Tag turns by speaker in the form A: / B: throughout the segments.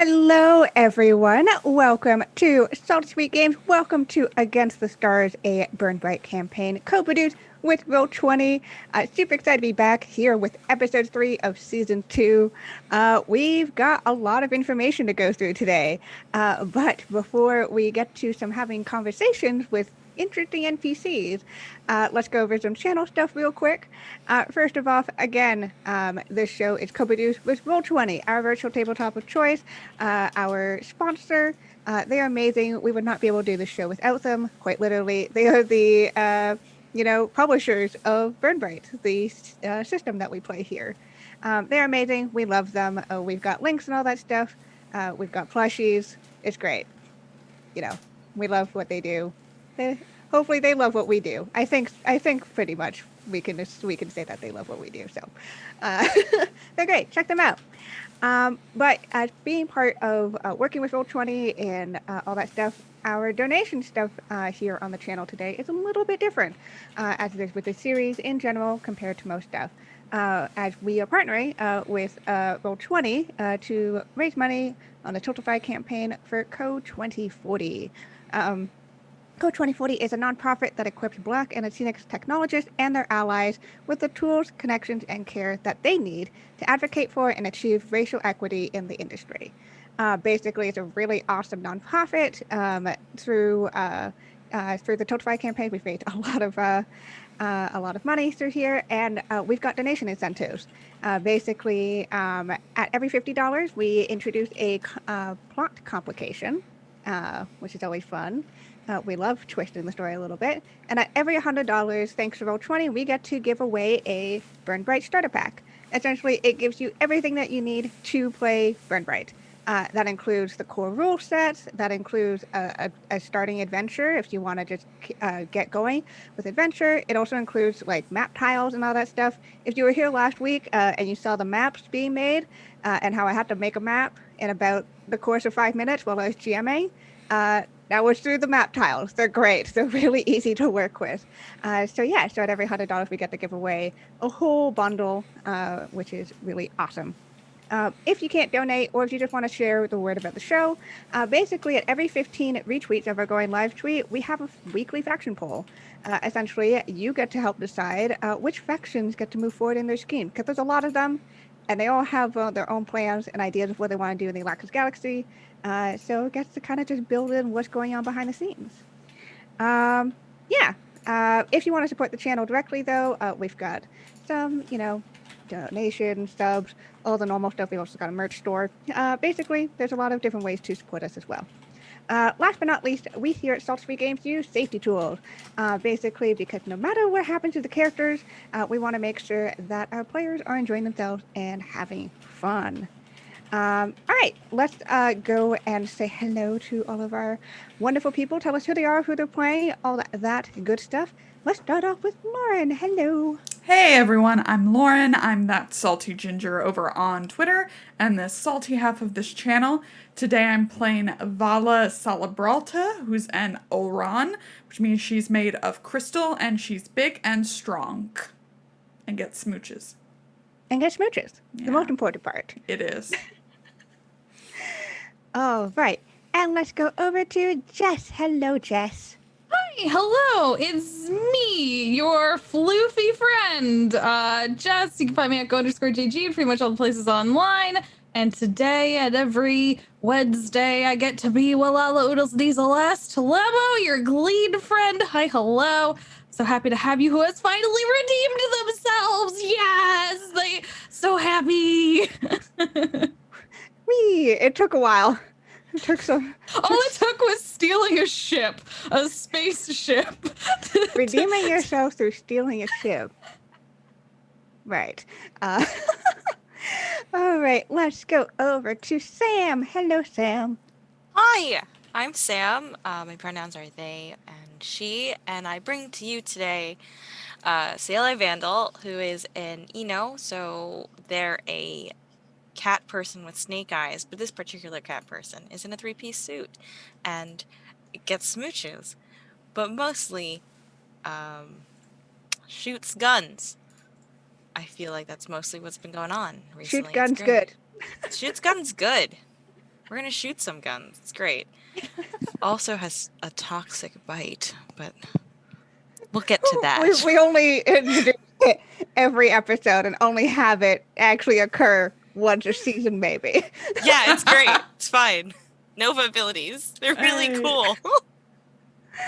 A: Hello, everyone. Welcome to Salt Sweet Games. Welcome to Against the Stars, a Burn Bryte campaign co-produced with Roll20. Super excited to be back here with episode 3 of season 2. We've got a lot of information to go through today. But before we get to some having conversations with interesting NPCs, let's go over some channel stuff real quick. First of all, again, this show is co-produced with Roll20, our virtual tabletop of choice, our sponsor. They are amazing. We would not be able to do this show without them. Quite literally, they are the publishers of Burn Bryte, the system that we play here. They're amazing. We love them. We've got links and all that stuff. We've got plushies. It's great. We love what they do. Hopefully they love what we do. I think pretty much we can say that they love what we do. So they're great. Check them out. But as being part of working with Roll20 and all that stuff, our donation stuff here on the channel today is a little bit different, as it is with the series in general compared to most stuff. As we are partnering with Roll20 to raise money on the Tiltify campaign for Code 2040. Code 2040 is a nonprofit that equips Black and Latinx technologists and their allies with the tools, connections, and care that they need to advocate for and achieve racial equity in the industry. Basically, it's a really awesome nonprofit. Through the Tiltify campaign, we've raised a lot of money through here, and we've got donation incentives. Basically, at every $50, we introduce a plot complication, which is always fun. We love twisting the story a little bit. And at every $100, thanks to Roll20, we get to give away a Burn Bryte starter pack. Essentially, it gives you everything that you need to play Burn Bryte. That includes the core rule set. That includes a starting adventure if you want to just get going with adventure. It also includes like map tiles and all that stuff. If you were here last week and you saw the maps being made and how I had to make a map in about the course of 5 minutes while I was GMing, that was through the map tiles. They're great. They're really easy to work with. So at every $100, we get to give away a whole bundle, which is really awesome. If you can't donate, or if you just want to share the word about the show, basically at every 15 retweets of our going live tweet, we have a weekly faction poll. Essentially, you get to help decide which factions get to move forward in their scheme, because there's a lot of them, and they all have their own plans and ideas of what they want to do in the Olaxis Galaxy. So it gets to kind of just build in what's going on behind the scenes. If you want to support the channel directly, though, we've got some, donations, subs, all the normal stuff. We've also got a merch store. Basically, there's a lot of different ways to support us as well. Last but not least, we here at Salt Sweet Games use safety tools. Basically, because no matter what happens to the characters, we want to make sure that our players are enjoying themselves and having fun. All right, let's go and say hello to all of our wonderful people. Tell us who they are, who they're playing, all that good stuff. Let's start off with Lauren. Hello.
B: Hey everyone, I'm Lauren. I'm that salty ginger over on Twitter and the salty half of this channel. Today I'm playing Valla Salabralta, who's an Oran, which means she's made of crystal and she's big and strong. And gets smooches.
A: The most important part.
B: It is.
A: All right, and let's go over to Jess. Hello, Jess.
C: Hi, hello, it's me, your floofy friend, Jess. You can find me at go_JG, pretty much all the places online. And today, at every Wednesday, I get to be Wallahlah Oodles Diesel Last Lebo, your gleed friend. Hi, hello. So happy to have you who has finally redeemed themselves. Yes, so happy.
A: It took a while.
C: All it took was stealing a ship, a spaceship.
A: Redeeming yourself through stealing a ship. Right. All right, let's go over to Sam. Hello, Sam.
D: Hi, I'm Sam. My pronouns are they and she, and I bring to you today Sailor Vandil, who is an Eno, so they're a cat person with snake eyes, but this particular cat person is in a 3-piece suit and gets smooches, but mostly shoots guns. I feel like that's mostly what's been going on recently.
A: Shoot guns good.
D: Shoots guns good. We're gonna shoot some guns. It's great. Also has a toxic bite, but we'll get to that.
A: We only introduce it every episode and only have it actually occur once a season, maybe.
D: Yeah, it's great. It's fine. Nova abilities. They're really
B: Hey.
D: cool.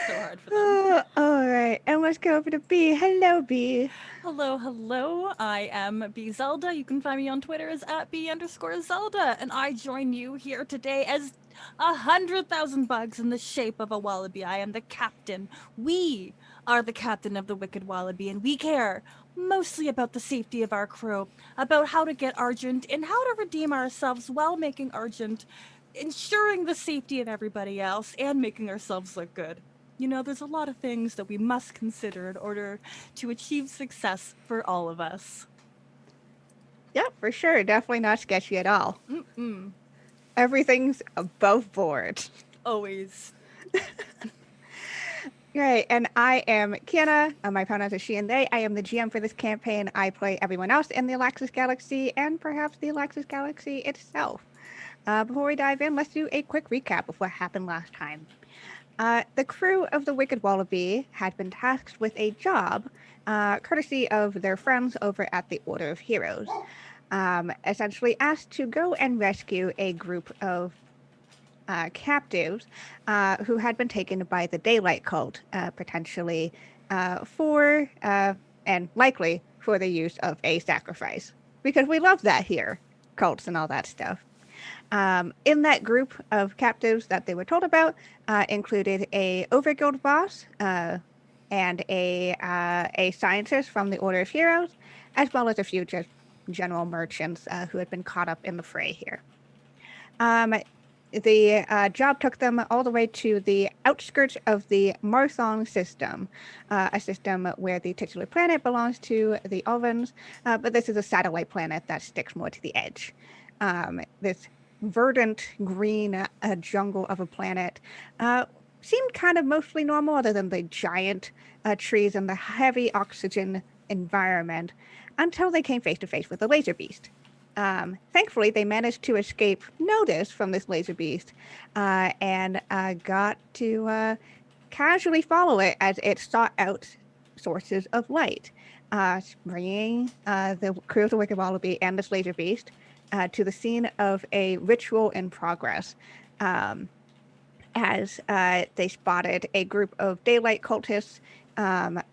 C: So hard for them.
A: All right, and let's go over to B. Hello, B.
E: Hello, hello. I am B Zelda. You can find me on Twitter as @B_Zelda. And I join you here today as 100,000 bugs in the shape of a wallaby. I am the captain. We are the captain of the Wicked Wallaby, and we care mostly about the safety of our crew, about how to get Argent and how to redeem ourselves while making Argent, ensuring the safety of everybody else, and making ourselves look good. You know, there's a lot of things that we must consider in order to achieve success for all of us.
A: Yep, for sure. Definitely not sketchy at all.
E: Mm-mm.
A: Everything's above board.
E: Always.
A: Right, and I am Kienna. My pronouns are she and they. I am the GM for this campaign. I play everyone else in the Olaxis Galaxy and perhaps the Olaxis Galaxy itself. Before we dive in, let's do a quick recap of what happened last time. The crew of the Wicked Wallaby had been tasked with a job, courtesy of their friends over at the Order of Heroes. Essentially asked to go and rescue a group of captives who had been taken by the Daylight Cult, potentially for, and likely for the use of a sacrifice. Because we love that here, cults and all that stuff. In that group of captives that they were told about included a Overguild boss and a scientist from the Order of Heroes, as well as a few just general merchants who had been caught up in the fray here. The job took them all the way to the outskirts of the Marthon system, a system where the titular planet belongs to the Ovens, but this is a satellite planet that sticks more to the edge. This verdant green jungle of a planet seemed kind of mostly normal, other than the giant trees and the heavy oxygen environment, until they came face to face with a laser beast. Thankfully, they managed to escape notice from this laser beast and got to casually follow it as it sought out sources of light, bringing the crew of the Wicked Wallaby and this laser beast to the scene of a ritual in progress, as they spotted a group of daylight cultists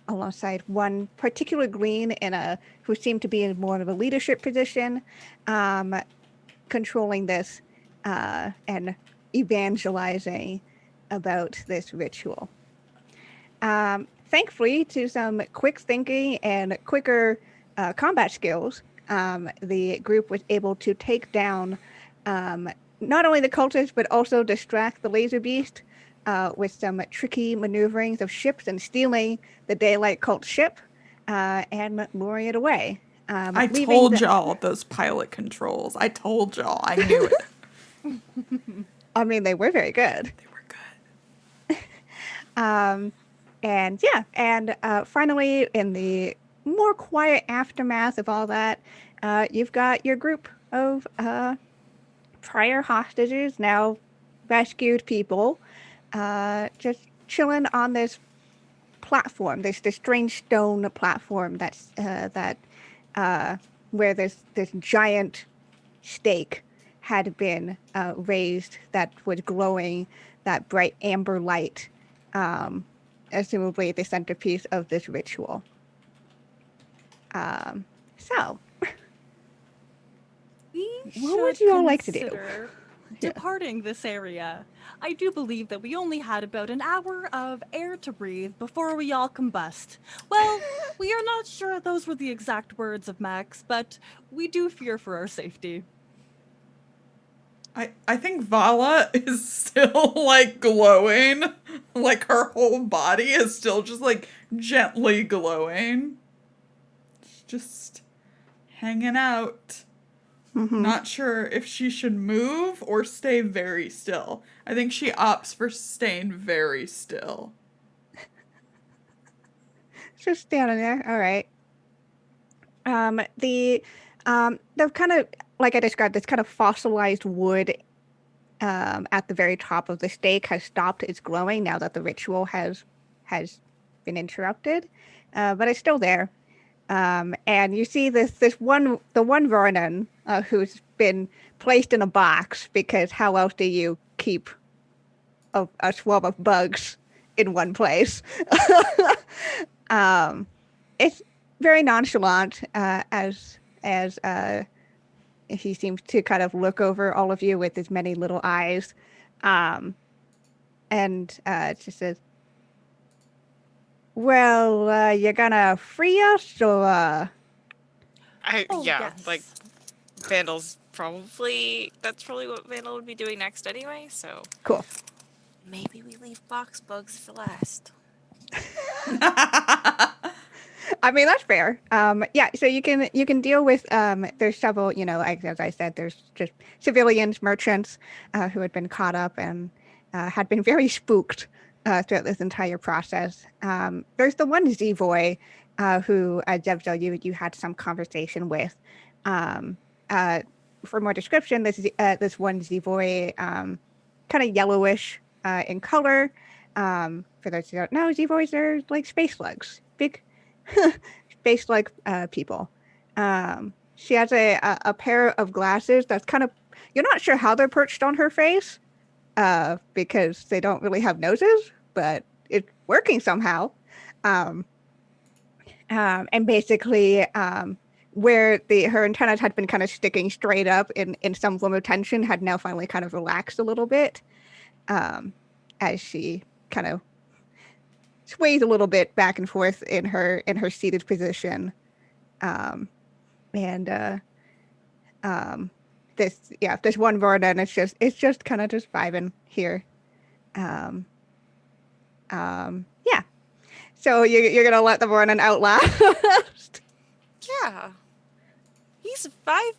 A: alongside one particular green who seemed to be in more of a leadership position, controlling this and evangelizing about this ritual. Thankfully, to some quick thinking and quicker combat skills, the group was able to take down not only the cultists, but also distract the laser beast with some tricky maneuverings of ships and stealing the Daylight Cult ship and luring it away.
B: I told y'all those pilot controls. I told y'all. I knew it.
A: I mean, they were very good.
B: They were good.
A: And finally, in the more quiet aftermath of all that, you've got your group of prior hostages, now rescued people, just chilling on this platform, this strange stone platform that's where this giant stake had been raised that was glowing that bright amber light, assumably the centerpiece of this ritual. So,
E: What
A: would you all like to do?
E: Departing this area. I do believe that we only had about an hour of air to breathe before we all combust. Well, we are not sure those were the exact words of Max, but we do fear for our safety.
B: I think Valla is still, like, glowing. Like, her whole body is still just, like, gently glowing. Just hanging out.
A: Mm-hmm.
B: Not sure if she should move or stay very still. I think she opts for staying very still.
A: Just standing there. All right. The kind of, like I described, this kind of fossilized wood at the very top of the stake has stopped its glowing now that the ritual has been interrupted, but it's still there. And you see the one Vernon who's been placed in a box, because how else do you keep a swarm of bugs in one place? It's very nonchalant, as he seems to kind of look over all of you with his many little eyes, and just says, "Well, you're gonna free us, or?"
E: Oh,
D: Yeah,
E: yes.
D: like Vandal's that's probably what Vandal would be doing next anyway, so
A: Cool.
D: maybe we leave box bugs for last.
A: I mean, that's fair. Yeah, so you can deal with, there's several, as I said, there's just civilians, merchants, who had been caught up and had been very spooked throughout this entire process. There's the one Zev'xo, who Zev'xo, you had some conversation with. For more description, this one Zev'xo, kind of yellowish in color. For those who don't know, Zev'xos are like space slugs, big space-like people. She has a pair of glasses that's kind of, you're not sure how they're perched on her face, because they don't really have noses, but it's working somehow. And basically, where her antennas had been kind of sticking straight up in some form of tension, had now finally kind of relaxed a little bit, as she kind of sways a little bit back and forth in her seated position. This one Varda, and it's just kind of just vibing here. Yeah. So you're gonna let the Varden out last?
D: Yeah. He's vibing.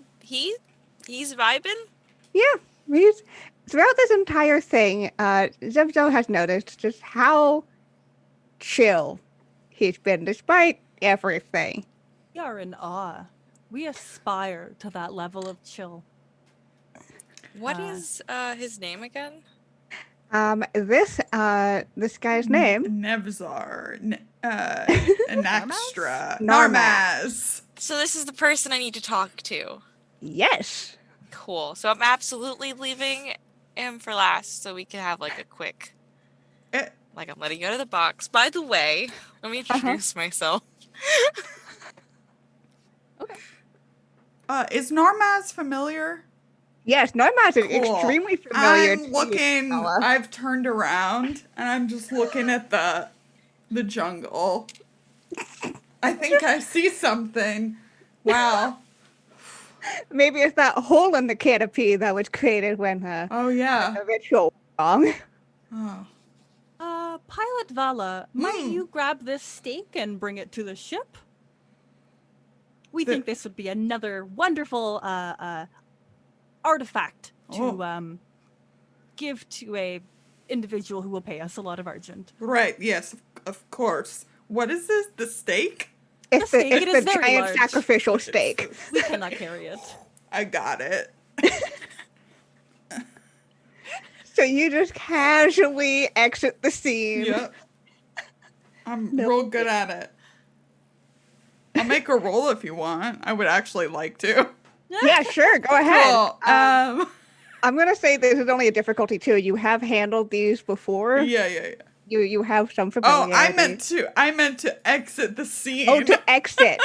A: Yeah. He's throughout this entire thing, Zev'xo has noticed just how chill he's been despite everything.
E: We are in awe. We aspire to that level of chill.
D: What is his name again?
A: This guy's name,
B: Nevzar. An extra.
A: Narmaz.
B: Narmaz.
D: So this is the person I need to talk to.
A: Yes.
D: Cool. So I'm absolutely leaving him for last so we can have like a quick... Like, I'm letting you out of the box. By the way, let me introduce myself.
A: Okay.
B: Is Narmaz familiar?
A: Yes, Narmaz is
B: Cool.
A: extremely familiar.
B: I'm looking. I've turned around and I'm just looking at the jungle. I think I see something. Wow.
A: Maybe it's that hole in the canopy that was created when
B: Oh yeah.
A: the ritual was wrong.
B: Oh.
E: Pilot Valla, might you grab this stake and bring it to the ship? We think this would be another wonderful artifact to give to a individual who will pay us a lot of argent.
B: Right. Yes. Of course. What is this? The stake?
A: It's
E: stake, it
A: the
E: is very
A: giant
E: large.
A: sacrificial stake.
E: We cannot carry it.
B: I got it.
A: So you just casually exit the scene.
B: Yep. I'm real good at it. I'll make a roll if you want. I would actually like to.
A: Yeah, sure. Go ahead.
B: Cool.
A: I'm gonna say this is only a difficulty 2. You have handled these before.
B: Yeah.
A: You have some
B: Oh,
A: familiarity.
B: I meant to exit the scene.
A: Oh, to exit.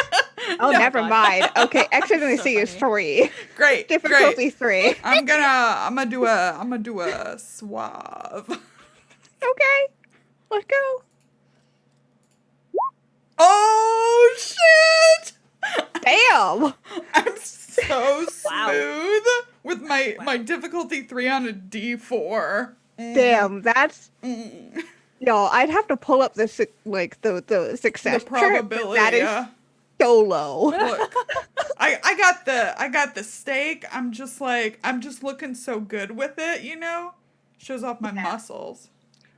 A: Oh,
B: No.
A: never mind. Okay, exit in the
E: So
A: sea is
E: funny.
A: 3.
B: Great.
A: Difficulty 3.
B: I'm gonna do a suave.
A: Okay, let's go.
B: Oh shit!
A: Damn.
B: I'm so smooth with my difficulty 3 on a D4.
A: Damn, that's yo. I'd have to pull up the success
B: The
A: chart, but
B: probability.
A: that is so low.
B: Look, I got the steak. I'm just looking so good with it, Shows off my muscles.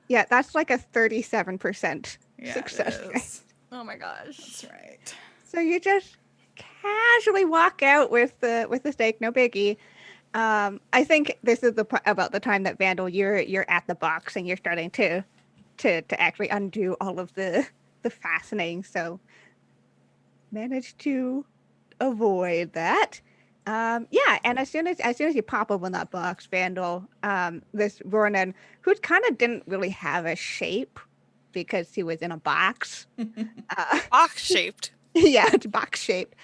A: Yeah, that's like a 37%
B: Yeah,
A: success
B: it
A: rate.
B: is.
E: Oh my gosh.
B: That's right.
A: So you just casually walk out with the steak, no biggie. I think this is about the time that Vandil, you're at the box and you're starting to actually undo all of the fastening. So managed to avoid that. Yeah, and as soon as you pop open that box, Vandil, this Ronan, who kind of didn't really have a shape because he was in a box.
D: Box shaped.
A: Yeah, it's box shaped.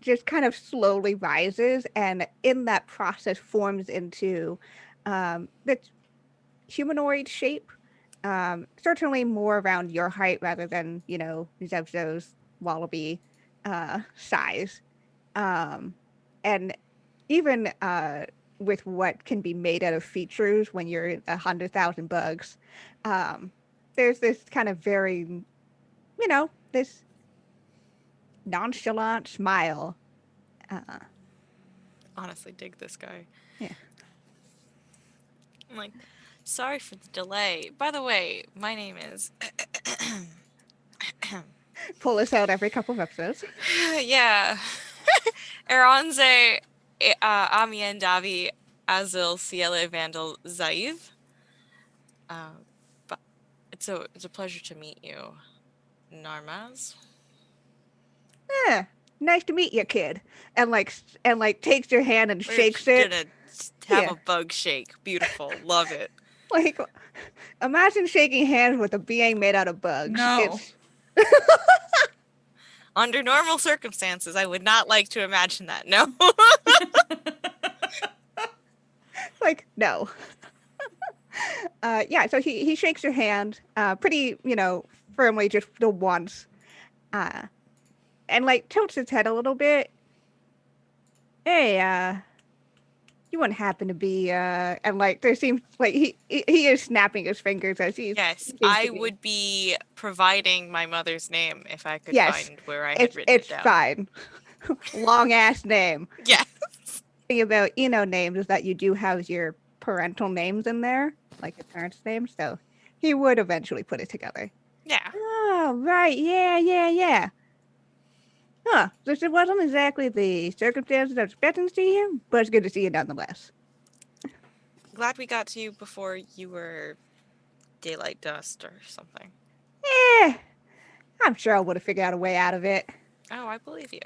A: Just kind of slowly rises, and in that process forms into this humanoid shape. Certainly more around your height rather than Zev'xo's wallaby size. And even with what can be made out of features when you're 100,000 bugs, there's this kind of very, this nonchalant smile.
D: Honestly, dig this guy.
A: Yeah.
D: I'm like, sorry for the delay. By the way, my name is.
A: Pull this out every couple of episodes.
D: Yeah. Eronze Amien Davi Azil Ciele Vandal Zaiv. But it's a pleasure to meet you, Narmaz.
A: Yeah, nice to meet you, kid. And takes your hand and
D: We're
A: shakes it.
D: gonna have
A: Yeah.
D: a bug shake. Beautiful. Love it.
A: Like, imagine shaking hands with a being made out of bugs.
B: No.
D: Under normal circumstances, I would not like to imagine that. No.
A: No. Yeah, so he shakes your hand pretty, firmly just the once. And tilts his head a little bit. Hey, you wouldn't happen to be and there seems like he is snapping his fingers as he's
D: Yes, I would be providing my mother's name if I could find where I had written it down.
A: It's fine. Long ass name.
D: Yes.
A: The thing about names is that you do have your parental names in there, like your parents' names, so he would eventually put it together.
D: Yeah.
A: Oh, right. Yeah. Huh. This wasn't exactly the circumstances I was expecting to see you, but it's good to see you nonetheless.
D: Glad we got to you before you were daylight dust or something.
A: I'm sure I would have figured out a way out of it.
D: Oh, I believe you.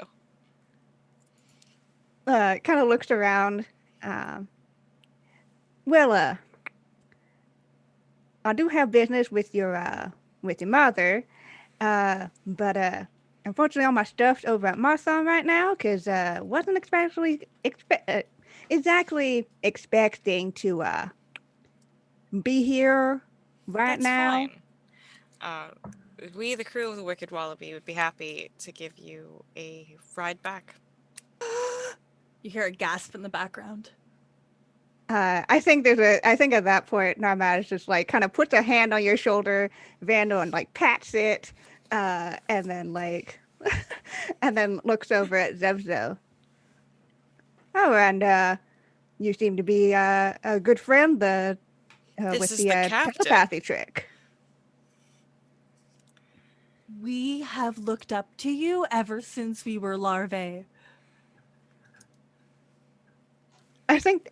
A: Kind of looks around. I do have business with your mother, but unfortunately all my stuff's over at Marsan right now because wasn't exactly expecting to be here right
D: That's
A: now.
D: Fine. We, the crew of the Wicked Wallaby, would be happy to give you a ride back.
E: You hear a gasp in the background.
A: I think at that point Narmad just kind of puts a hand on your shoulder, Vandil, and pats it, and then and then looks over at Zev'xo. Oh, and you seem to be a good friend with the telepathy trick.
E: We have looked up to you ever since we were larvae.
A: I think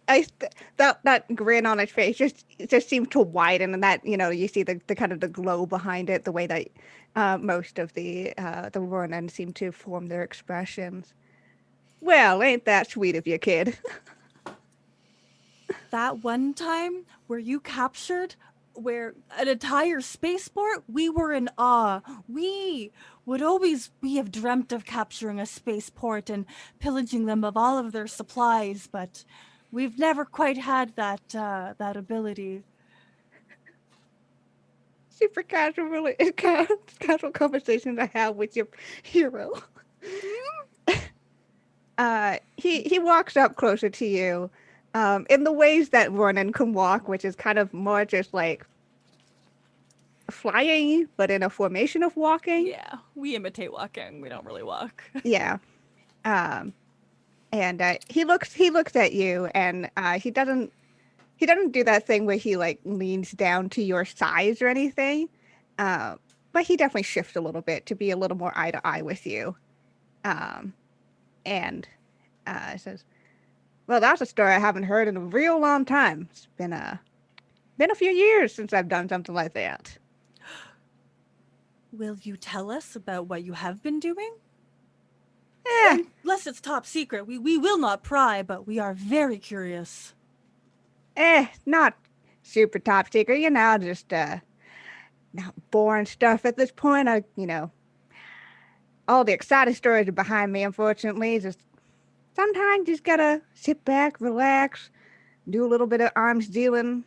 A: that grin on his face just seemed to widen, and that you see the kind of the glow behind it, the way that most of the Ronin seem to form their expressions. Well, ain't that sweet of you, kid?
E: That one time where you captured an entire spaceport, we were in awe. We have dreamt of capturing a spaceport and pillaging them of all of their supplies, but we've never quite had that ability.
A: Super casual, casual conversations I have with your hero. He walks up closer to you, in the ways that Ronan can walk, which is kind of more just flying, but in a formation of walking.
E: Yeah, we imitate walking. We don't really walk.
A: Yeah. And he looks at you, and he doesn't do that thing where he leans down to your size or anything. But he definitely shifts a little bit to be a little more eye to eye with you. And says, Well, that's a story I haven't heard in a real long time. It's been a few years since I've done something like that.
E: Will you tell us about what you have been doing?
A: Eh,
E: Unless it's top secret, we will not pry, but we are very curious.
A: not super top secret, just not boring stuff at this point. All the exciting stories are behind me, unfortunately. Just sometimes just gotta sit back, relax, do a little bit of arms dealing.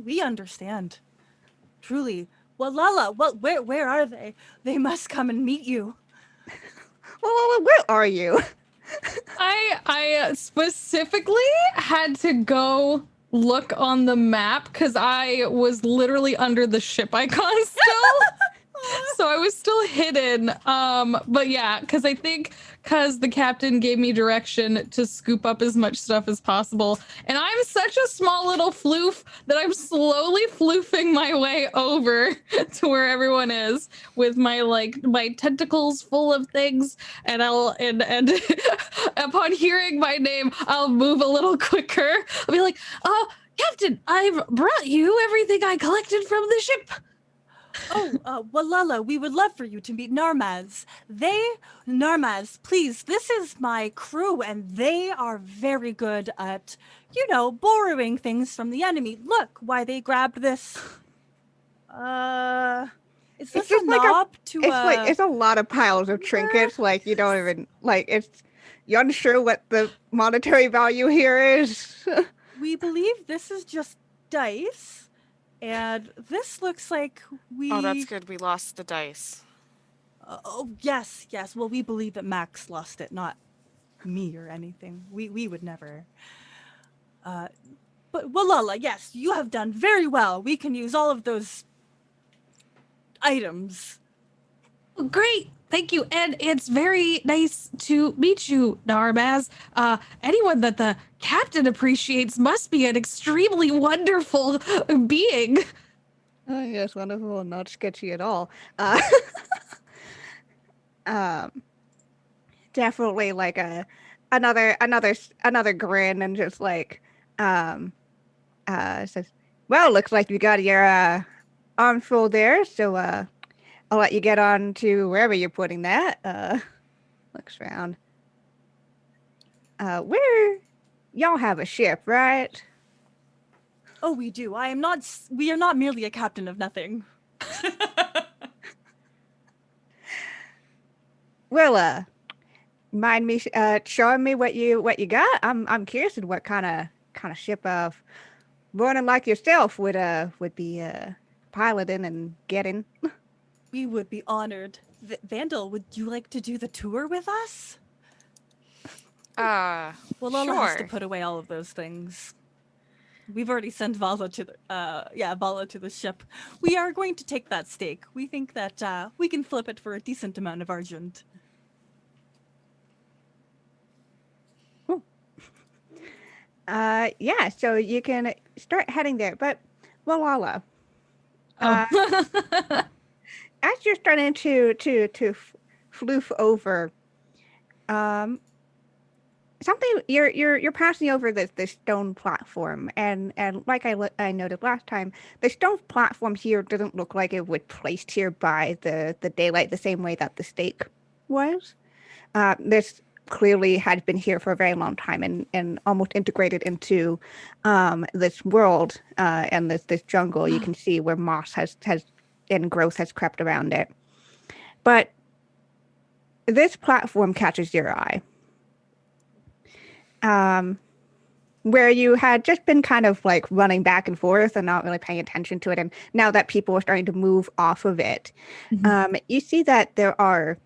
E: We understand. Truly. Wallahlah, where are they? They must come and meet you.
A: Well, where are you?
C: I specifically had to go look on the map because I was literally under the ship icon still. So I was still hidden. But yeah, because the captain gave me direction to scoop up as much stuff as possible. And I'm such a small little floof that I'm slowly floofing my way over to where everyone is with my tentacles full of things. And and upon hearing my name, I'll move a little quicker. I'll be like, "Oh, Captain, I've brought you everything I collected from the ship."
E: Wallahlah, we would love for you to meet Narmaz. Narmaz, please, this is my crew, and they are very good at, borrowing things from the enemy. Look, why they grabbed this. Is this a knob to
A: it's a lot of piles of trinkets. Like, you don't even, you're unsure what the monetary value here is.
E: We believe this is just dice. And this looks like
D: Oh, that's good. We lost the dice.
E: Yes. Well, we believe that Max lost it, not me or anything. We would never. But Wallahlah, yes, you have done very well. We can use all of those items.
C: Great. Thank you. And it's very nice to meet you, Narmaz. Anyone that the captain appreciates must be an extremely wonderful being.
A: Oh, yes, wonderful and not sketchy at all. Definitely like another grin and just says, well, looks like you got your arm full there, so I'll let you get on to wherever you're putting that. Looks around. Y'all have a ship, right?
E: Oh, we do. We are not merely a captain of nothing.
A: Well, mind me showing me what you got? I'm curious in what kind of ship of running like yourself would be piloting and getting.
E: We would be honored. Vandil, would you like to do the tour with us? Wallahlah has to
D: Sure.
E: put away all of those things. We've already sent Valla to the ship. We are going to take that stake. We think that we can flip it for a decent amount of argent.
A: Yeah, so you can start heading there, but Wallahlah, as you're starting to floof over, something you're passing over this stone platform, and like I noted last time, the stone platform here doesn't look like it was placed here by the daylight the same way that the stake was. This clearly had been here for a very long time and almost integrated into this world and this jungle. You can see where moss has and growth has crept around it. But this platform catches your eye. Where you had just been kind of like running back and forth and not really paying attention to it. And now that people are starting to move off of it, you see that there are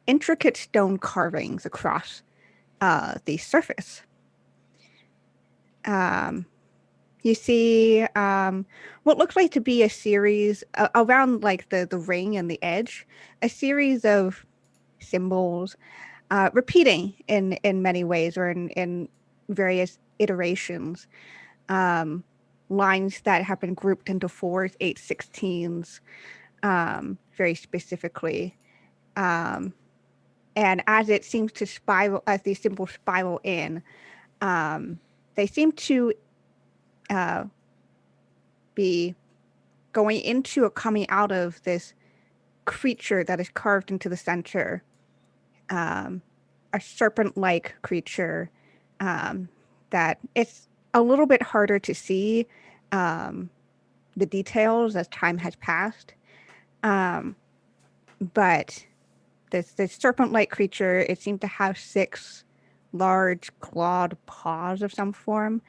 A: intricate stone carvings across the surface. You see what looks like to be a series around like the ring and the edge, a series of symbols repeating in many ways or in various iterations. Lines that have been grouped into 4s, 8s, 16s, very specifically. and as it seems to spiral, as these symbols spiral in, they seem to be going into or coming out of this creature that is carved into the center, a serpent-like creature that it's a little bit harder to see the details as time has passed. But this serpent-like creature, it seemed to have 6 large clawed paws of some form,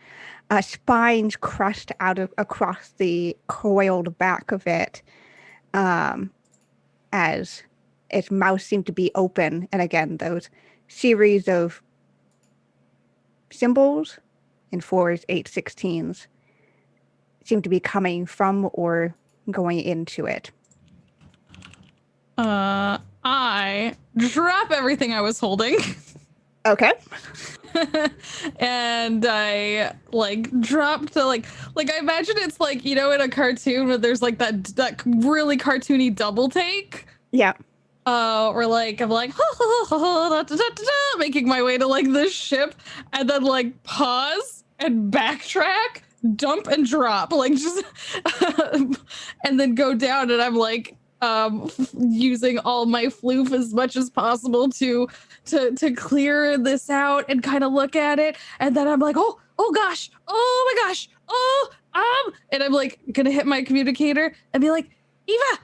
A: spines crushed across the coiled back of it, as its mouth seemed to be open. And again, those series of symbols in 4s, 8s, 16s seem to be coming from or going into it.
C: I drop everything I was holding.
A: Okay.
C: And I drop to like I imagine it's like, in a cartoon where there's like that really cartoony double take.
A: Yeah.
C: Or like I'm like making my way to like this ship, and then like pause and backtrack, dump and drop, like just and then go down, and I'm like using all my floof as much as possible to clear this out and kind of look at it, and then I'm like, oh gosh, oh my gosh, and I'm like gonna hit my communicator and be like, Eva,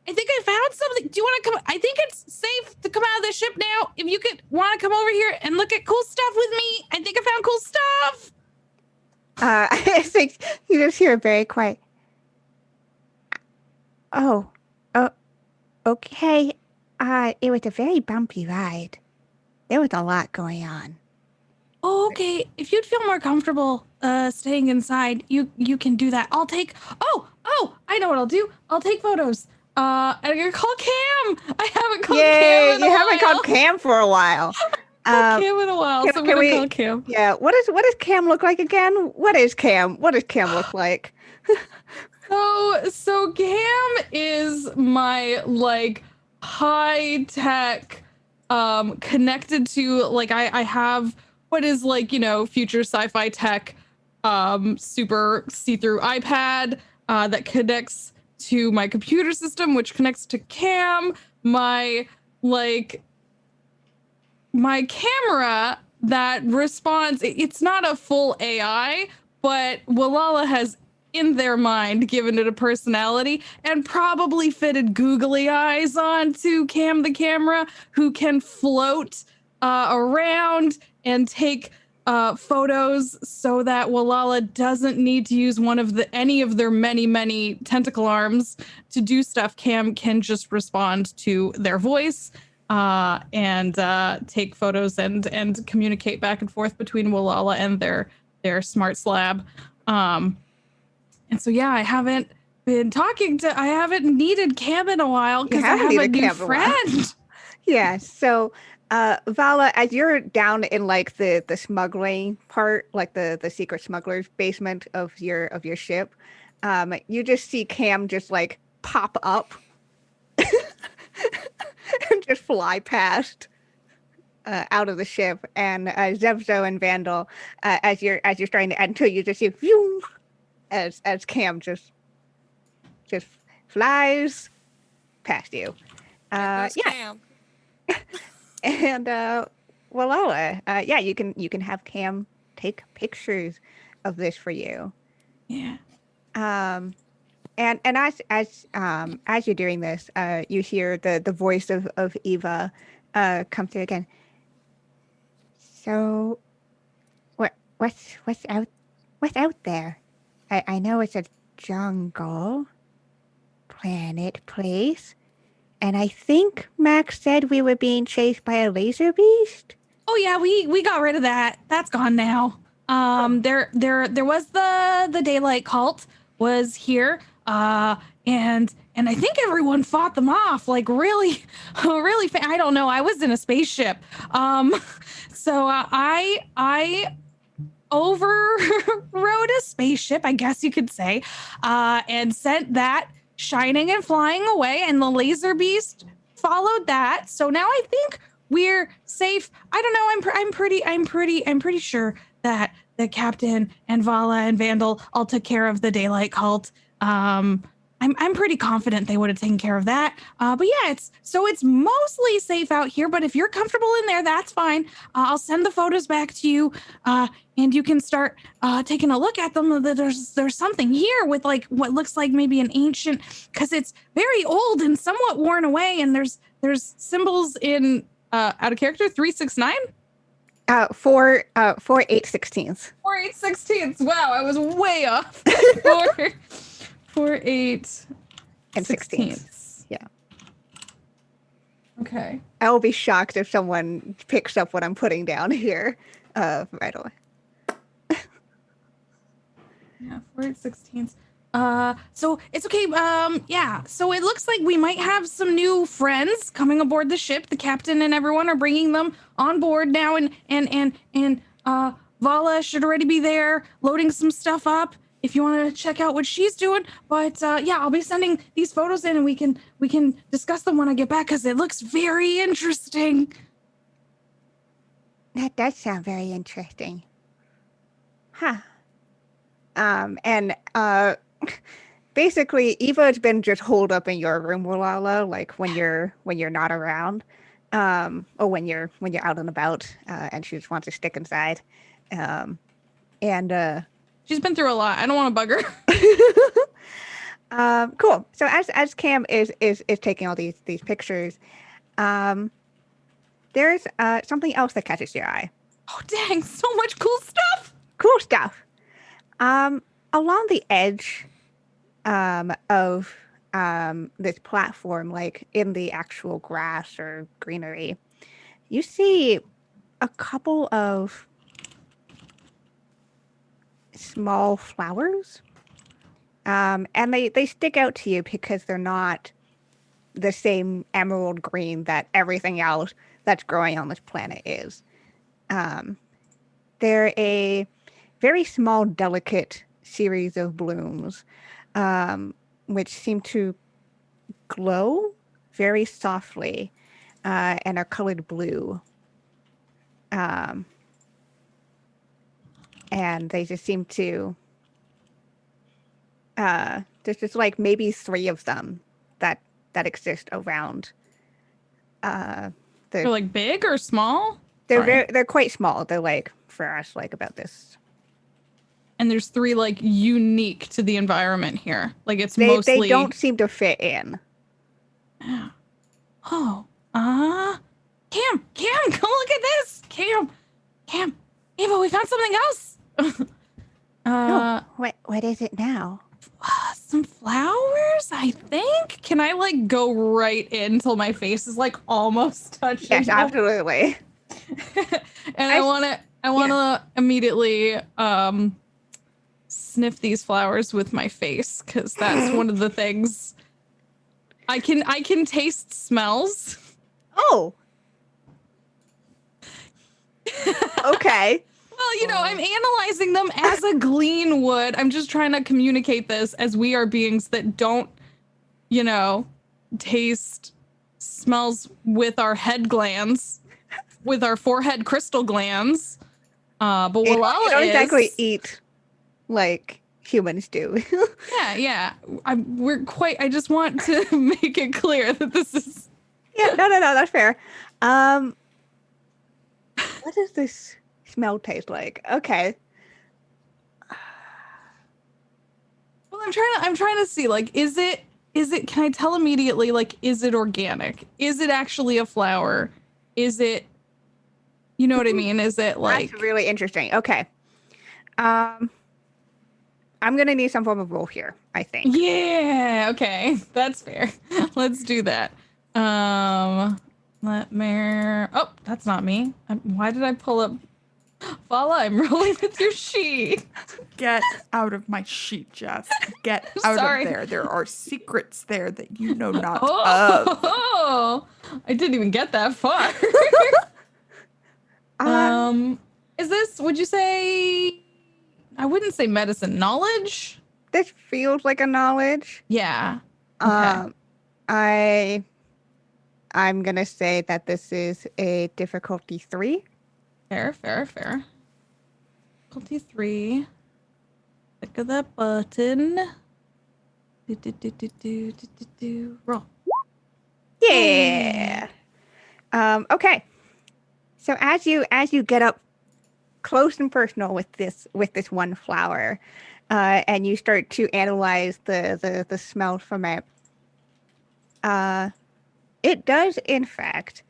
C: I think I found something. Do you want to come? I think it's safe to come out of the ship now. If you could want to come over here and look at cool stuff with me, I think I found cool stuff.
A: I think you just hear a very quiet, oh, okay. It was a very bumpy ride. There was a lot going on.
C: Oh, okay. If you'd feel more comfortable staying inside, you can do that. I'll take. Oh, I know what I'll do. I'll take photos. And I'm gonna call Cam. I haven't called Cam in a while.
A: You haven't called Cam for a while.
C: Cam in a while, so I'm gonna call Cam.
A: Yeah. What does Cam look like again? What is Cam? What does Cam look like?
C: So Cam is my like high tech, connected to like I have what is like future sci-fi tech, super see-through iPad that connects to my computer system, which connects to Cam, my camera that responds. It's not a full AI, but Wallahlah has in their mind given it a personality and probably fitted googly eyes onto Cam the camera, who can float around and take photos so that Wallahlah doesn't need to use any of their many tentacle arms to do stuff. Cam can just respond to their voice and take photos and communicate back and forth between Wallahlah and their smart slab. And so yeah, I haven't needed Cam in a while because I have a new friend.
A: Yeah, so Valla, as you're down in like the smuggling part, like the secret smuggler's basement of your ship, you just see Cam just like pop up and just fly past out of the ship, and Zev'xo and Vandil, as you're starting to enter, you just see phew, as Cam just flies past you.
D: Cam.
A: And Wallahlah, yeah, you can have Cam take pictures of this for you.
C: Yeah.
A: And as you're doing this, you hear the voice of Eva come through again. So, what's out there? I know it's a jungle, planet, place. And I think Max said we were being chased by a laser beast.
C: Oh yeah, we got rid of that. That's gone now. There was the daylight cult was here. And I think everyone fought them off like really I don't know. I was in a spaceship. So I overrode a spaceship, I guess you could say, and sent that shining and flying away, and the laser beast followed that. So now I think we're safe. I don't know. I'm pretty sure that the captain and Valla and Vandil all took care of the daylight cult. I'm pretty confident they would have taken care of that. But yeah, it's mostly safe out here. But if you're comfortable in there, that's fine. I'll send the photos back to you, and you can start taking a look at them. There's something here with like what looks like maybe an ancient, because it's very old and somewhat worn away. And there's symbols in out of character 369.
A: 4 8/16.
C: 4 8/16. Wow, I was way off. 4 8
A: and 16th. Yeah.
C: Okay.
A: I will be shocked if someone picks up what I'm putting down here right away.
C: Yeah, 4 8/16. So it's okay. Yeah. So it looks like we might have some new friends coming aboard the ship. The captain and everyone are bringing them on board now, and Valla should already be there loading some stuff up if you want to check out what she's doing. But yeah, I'll be sending these photos in, and we can discuss them when I get back, because it looks very interesting.
A: That does sound very interesting. Huh. And basically Eva's been just holed up in your room, Wallahlah, like when you're not around, or when you're out and about, and she just wants to stick inside. And
C: She's been through a lot. I don't want to bug
A: her. Cool. So as Cam is taking all these pictures, there's something else that catches your eye.
C: Oh dang, so much cool stuff.
A: Cool stuff. Along the edge of this platform, like in the actual grass or greenery, you see a couple of small flowers. And they stick out to you because they're not the same emerald green that everything else that's growing on this planet is. They're a very small, delicate series of blooms, which seem to glow very softly, and are colored blue. And they just seem to, there's just like maybe 3 of them that exist around.
C: They're like big or small?
A: They're quite small. They're like, for us, like about this.
C: And there's 3 like unique to the environment here. Like it's
A: they
C: mostly.
A: They don't seem to fit in.
C: Oh, Cam, come look at this. Cam, Eva, we found something else.
A: Oh, what is it now?
C: Some flowers, I think. Can I like go right in until my face is like almost touching?
A: Yes, absolutely.
C: And I want to immediately sniff these flowers with my face, because that's one of the things I can taste smells.
A: Oh. Okay.
C: Well, I'm analyzing them as a glean would. I'm just trying to communicate this as we are beings that don't, taste smells with our head glands, with our forehead crystal glands. But Wallahlah
A: you don't exactly eat like humans do.
C: Yeah. I just want to make it clear that this is.
A: Yeah, no, that's fair. What does this smell taste like? Okay.
C: Well, I'm trying to see, like, is it, can I tell immediately, like, is it organic? Is it actually a flower? Is it, you know what I mean? Is it like.
A: That's really interesting. Okay. I'm going to need some form of roll here, I think.
C: Yeah, okay. That's fair. Let's do that. Oh, that's not me. Why did I pull up Valla? I'm rolling with your sheet.
B: Get out of my sheet, Jess. Get out
C: Sorry.
B: of there. There are secrets there that you know not of.
C: Oh, I didn't even get that far. Is this, would you say, I wouldn't say medicine, knowledge?
A: This feels like a knowledge.
C: Yeah. Okay.
A: I'm gonna say that this is a difficulty 3.
C: Fair. Difficulty 3. Click of that button. Roll.
A: Yeah. Okay. So as you get up close and personal with this one flower, and you start to analyze the smell from it, it does in fact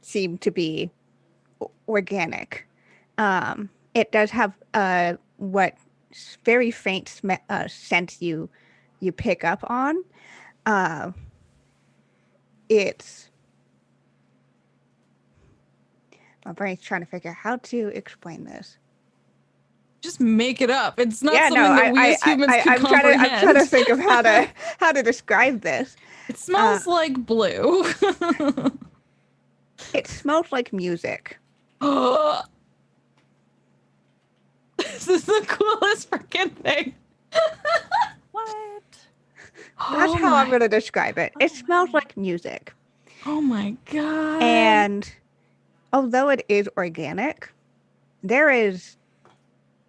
A: seem to be organic. It does have what very faint scent you pick up on. It's my brain's trying to figure out how to explain this.
C: Just make it up. It's not
A: Yeah,
C: something
A: no,
C: that we as humans can comprehend.
A: I'm trying to think of how to describe this.
C: It smells like blue.
A: It smells like music.
C: This is the coolest freaking thing.
E: What?
A: That's how I'm going to describe it. It smells like music.
C: Oh my god.
A: And although it is organic, there is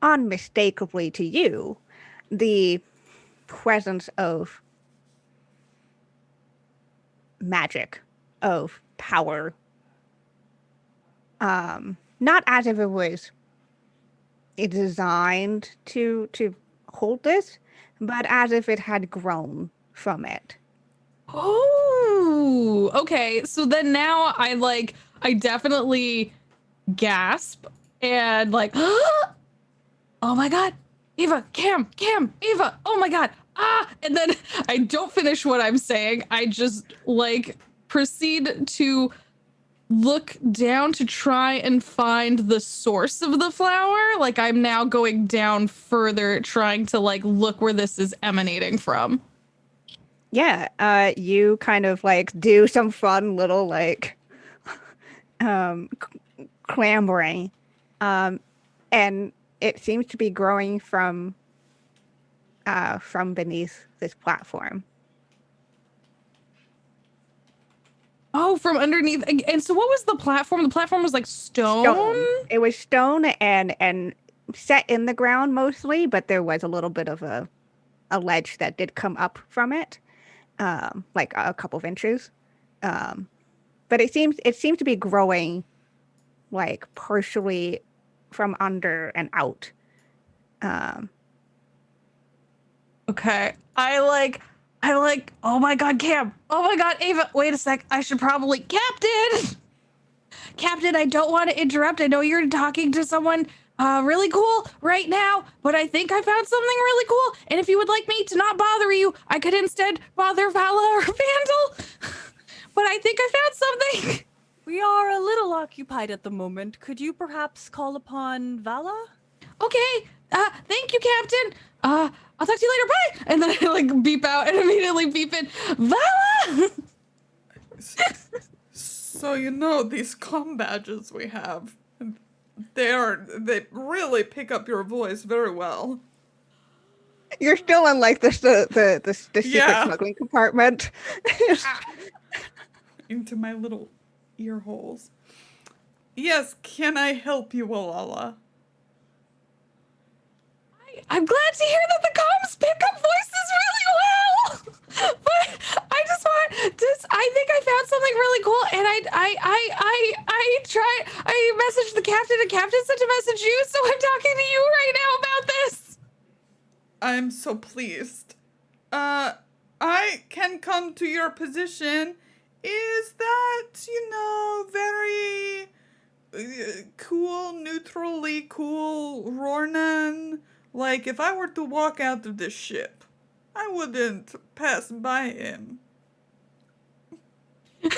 A: unmistakably to you the presence of magic, of power. Not as if it was designed to hold this, but as if it had grown from it.
C: Oh, okay. So then now I definitely gasp and like, oh my god, Eva, Cam, Eva, oh my god, and then I don't finish what I'm saying. I just proceed to look down to try and find the source of the flower. Like I'm now going down further, trying to look where this is emanating from.
A: Yeah, you kind of do some fun little clambering, and it seems to be growing from beneath this platform.
C: Oh, from underneath. And so what was the platform? The platform was like stone?
A: It was stone and set in the ground mostly, but there was a little bit of a ledge that did come up from it, like a couple of inches. But it seems to be growing partially from under and out.
C: Okay. I oh my god, Cam. Oh my god, Ava. Wait a sec. I should probably Captain, I don't want to interrupt. I know you're talking to someone really cool right now, but I think I found something really cool. And if you would like me to not bother you, I could instead bother Valla or Vandil. But I think I found something.
E: We are a little occupied at the moment. Could you perhaps call upon Valla?
C: Okay. Thank you, Captain. I'll talk to you later. Bye. And then I beep out and immediately beep in Valla.
B: So these comm badges we have, they really pick up your voice very well.
A: You're still in the secret smuggling compartment.
B: Into my little ear holes. Yes, can I help you, Wallahlah?
C: I'm glad to hear that the comms pick up voices really well. But I just want I think I found something really cool, and I messaged the captain, and captain sent a message to you, so I'm talking to you right now about this.
B: I'm so pleased. I can come to your position. Is that, very cool, neutrally cool Rornan? If I were to walk out of this ship, I wouldn't pass by him.
D: Is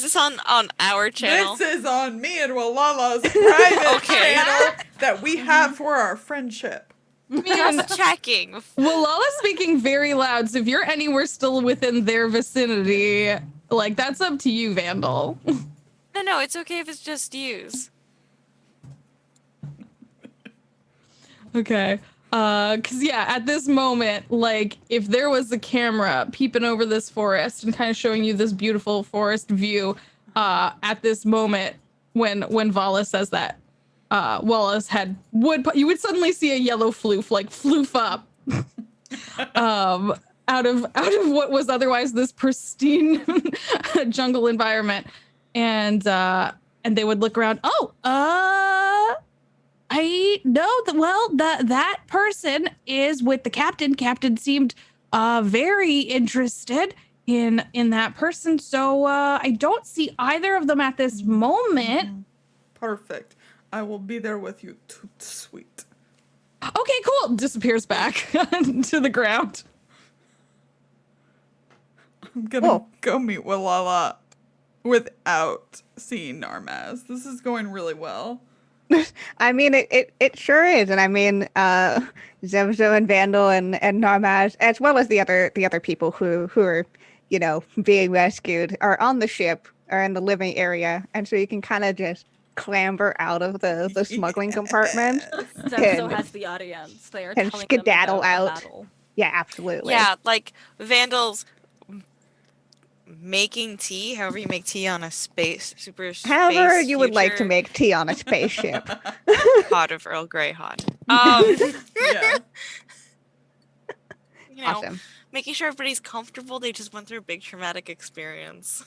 D: this on our channel?
B: This is on me and Wallah's private channel that we have for our friendship.
D: Just checking.
C: Wallah's speaking very loud, so if you're anywhere still within their vicinity, that's up to you, Vandil.
D: No, it's okay if it's just yous.
C: Okay. Cause yeah, at this moment, like if there was a camera peeping over this forest and kind of showing you this beautiful forest view, at this moment when Valla says that, Wallace head you would suddenly see a yellow floof like floof up, out of what was otherwise this pristine jungle environment, and they would look around. Oh, I know that person is with the captain. Captain seemed very interested in that person. So I don't see either of them at this moment.
B: Perfect. I will be there with you. Sweet.
C: Okay, cool. Disappears back to the ground.
B: I'm gonna go meet Wallahlah without seeing Narmaz. This is going really well.
A: I mean, it sure is, and I mean, Zev'xo and Vandil and Narmaz, as well as the other people who are, being rescued, are on the ship, are in the living area, and so you can kind of just clamber out of the smuggling compartment.
E: Zev'xo has the audience. They are
A: and
E: telling
A: skedaddle
E: them about
A: out.
E: the battle.
A: Yeah, absolutely.
D: Yeah, like Vandal's making tea, however you make tea on a
A: However you would like to
D: future
A: make tea on a spaceship.
D: pot of Earl Grey hot.
B: Yeah.
A: Awesome.
D: Making sure everybody's comfortable. They just went through a big traumatic experience.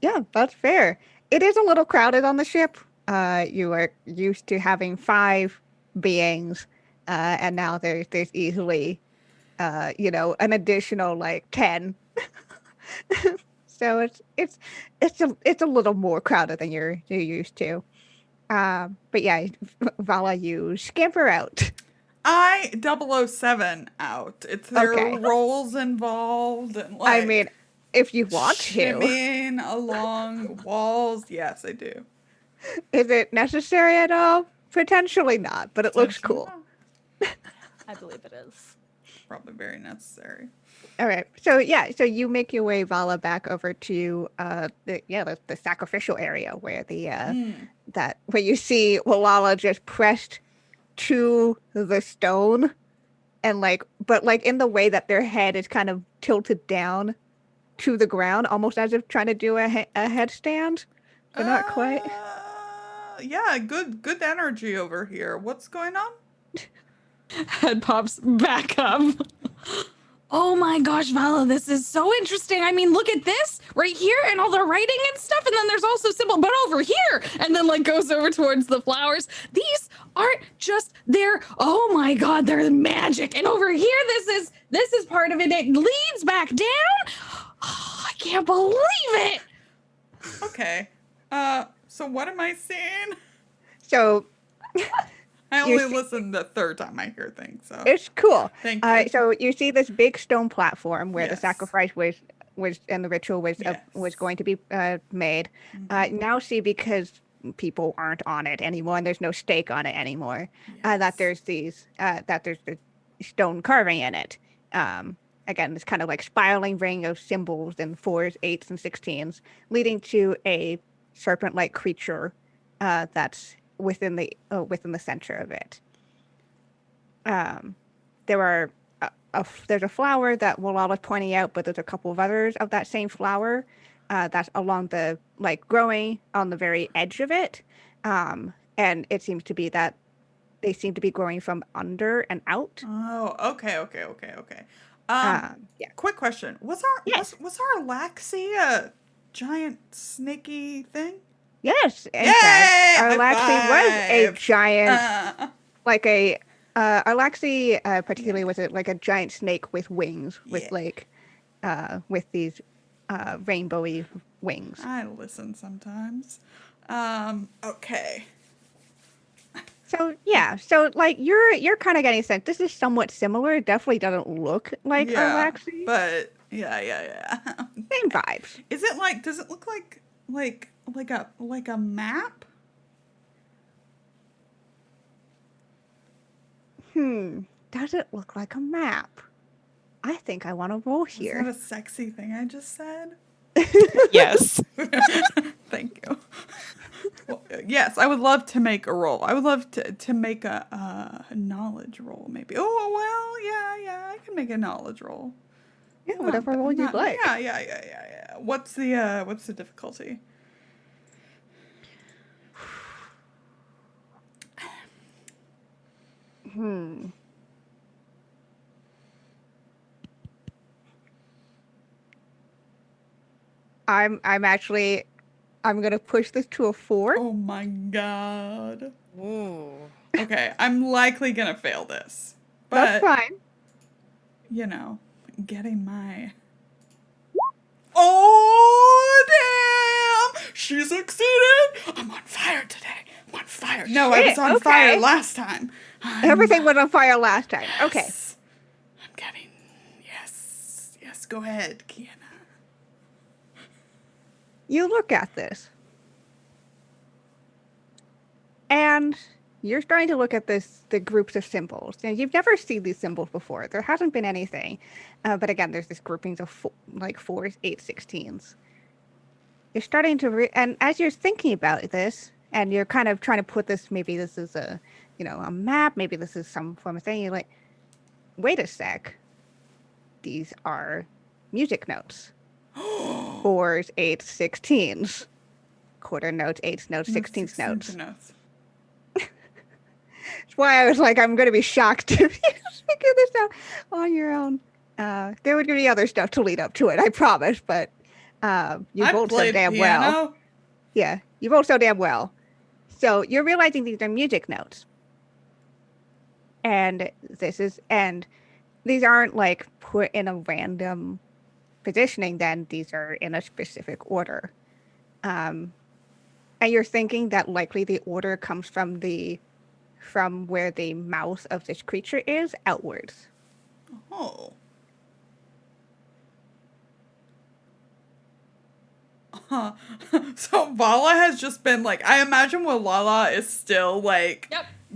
A: Yeah, that's fair. It is a little crowded on the ship. You are used to having 5 beings, and now there's easily, an additional like 10. So it's a little more crowded than you're used to. But yeah, Valla, you scamper out.
B: I 007 out. It's there are roles involved and like
A: I mean, if you want to.
B: Shimmying along walls. Yes, I do.
A: Is it necessary at all? Potentially not, but it looks cool.
E: I believe it is.
B: Probably very necessary.
A: All right. So you make your way, Valla, back over to the sacrificial area where where you see Wallahlah just pressed to the stone, and but in the way that their head is kind of tilted down to the ground, almost as if trying to do a headstand, but not quite.
B: Yeah, good energy over here. What's going on?
C: Head pops back up. Oh my gosh, Valla, this is so interesting. I mean, look at this right here and all the writing and stuff. And then there's also symbol, but over here. And then goes over towards the flowers. These aren't just their, oh my God, they're magic. And over here, this is part of it. It leads back down. Oh, I can't believe it.
B: Okay. So what am I seeing?
A: So
B: I only listen the third time I hear things, so
A: it's cool.
B: Thank you.
A: So you see this big stone platform where the sacrifice was and the ritual was going to be made. Now see, because people aren't on it anymore and there's no stake on it anymore, that there's the stone carving in it. Again, it's kind of like spiraling ring of symbols in 4s, 8s, and 16s, leading to a serpent-like creature that's within the center of it. There's a flower that Wallah's pointing out, but there's a couple of others of that same flower that's along the growing on the very edge of it, and it seems to be that they seem to be growing from under and out.
B: Oh, okay. Quick question: Was our Olaxis a giant snaky thing?
A: Yes, in fact, Olaxis was a giant, Olaxis particularly was a giant snake with wings, with these rainbowy wings.
B: I listen sometimes. Okay.
A: So you're kind of getting a sense this is somewhat similar. It definitely doesn't look like Olaxis,
B: but yeah.
A: Same vibes.
B: Is it does it look like a map?
A: Does it look like a map? I think I want to roll here.
B: Is that a sexy thing I just said?
D: Yes.
B: Thank you. Well, Yes, I would love to make a roll. I would love to make a knowledge roll, maybe. Oh, well, yeah, I can make a knowledge roll.
A: Yeah, whatever roll you'd like.
B: Yeah. What's the difficulty?
A: I'm gonna push this to a 4.
B: Oh my god.
D: Ooh.
B: Okay, I'm likely gonna fail this.
A: That's
B: But,
A: fine.
B: you know, getting my... Oh, damn! She succeeded! I'm on fire today. I'm on fire. No, I was
A: Shit,
B: on fire
A: okay.
B: last time.
A: Everything was on fire last time. Okay.
B: Yes. I'm getting... Yes, go ahead, Kienna.
A: You look at this. And you're starting to look at the groups of symbols. Now, you've never seen these symbols before. There hasn't been anything. But again, there's this groupings of 4s, 8s, 16s. You're starting to... and as you're thinking about this, and you're kind of trying to put this, maybe this is a map, maybe this is some form of thing, you're like, wait a sec. These are music notes. 4s, 8s, 16s. Quarter notes, 8s notes, 16s notes. That's why I was like, I'm going to be shocked if you figure this out on your own. There would be other stuff to lead up to it, I promise, but you rolled so damn well. Yeah, you rolled so damn well. So you're realizing these are music notes. And these aren't like put in a random positioning, then these are in a specific order. And you're thinking that likely the order comes from where the mouth of this creature is outwards.
B: Oh. So Valla has just been like, I imagine Wallahlah is still like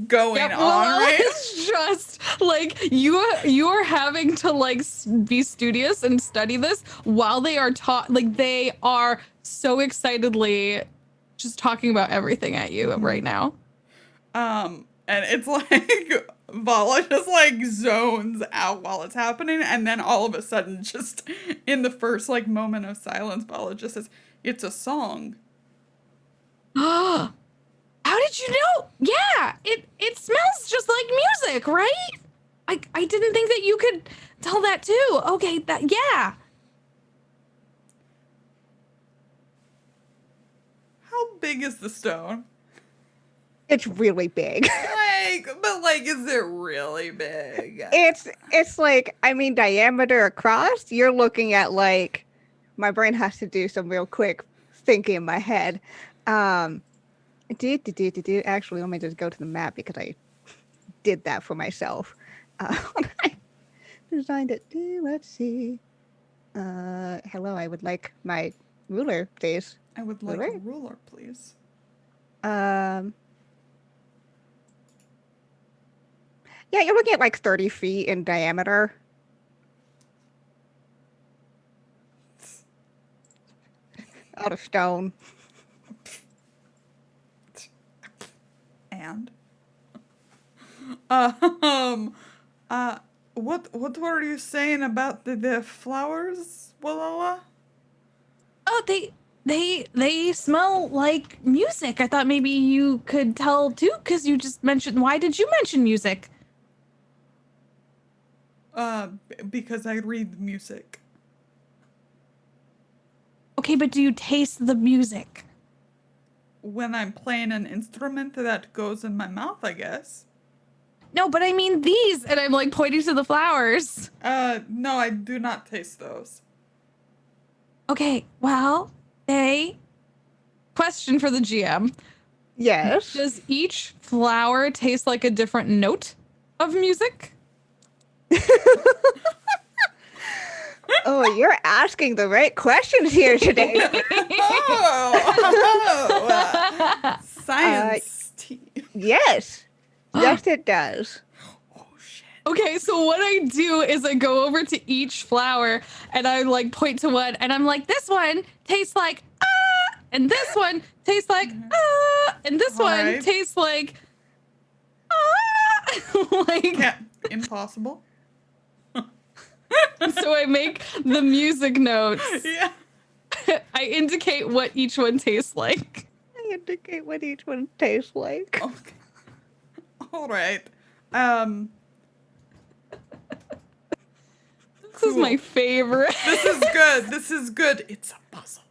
B: going on, right?
C: It's just like you are having to like be studious and study this while they are like they are so excitedly just talking about everything at you right now.
B: And it's like Valla just like zones out while it's happening, and then all of a sudden, just in the first like moment of silence, Valla just says, "It's a song."
C: How did you know? Yeah, it smells just like music, right? I didn't think that you could tell that too. Okay, yeah.
B: How big is the stone?
A: It's really big.
B: But is it really big?
A: It's like, I mean, diameter across, you're looking at like, my brain has to do some real quick thinking in my head. Actually, let me just go to the map because I did that for myself. When I designed it. Let's see. Hello, I would like my ruler, please.
B: I would like a ruler, please.
A: Yeah, you're looking at like 30 feet in diameter. Out of stone.
B: And? What were you saying about the flowers, Wallahlah?
C: Oh, they smell like music. I thought maybe you could tell too, because you just mentioned. Why did you mention music?
B: Because I read music.
C: Okay, but do you taste the music?
B: When I'm playing an instrument that goes in my mouth, I guess.
C: No, but I mean these, and I'm like pointing to the flowers.
B: No, I do not taste those.
C: Okay, well, question for the GM.
A: Yes.
C: Does each flower taste like a different note of music?
A: Oh, you're asking the right questions here today.
B: Science team.
A: Yes. Yes, it does.
B: Oh, shit.
C: Okay, so what I do is I go over to each flower and I like point to one and I'm like, this one tastes like and this one tastes like And this
B: All
C: one
B: right.
C: tastes like like
B: Yeah, impossible.
C: so I make the music notes.
B: Yeah.
C: I indicate what each one tastes like.
A: I indicate what each one tastes like.
B: Okay. All right.
C: This is my favorite.
B: This is good. This is good. It's a puzzle.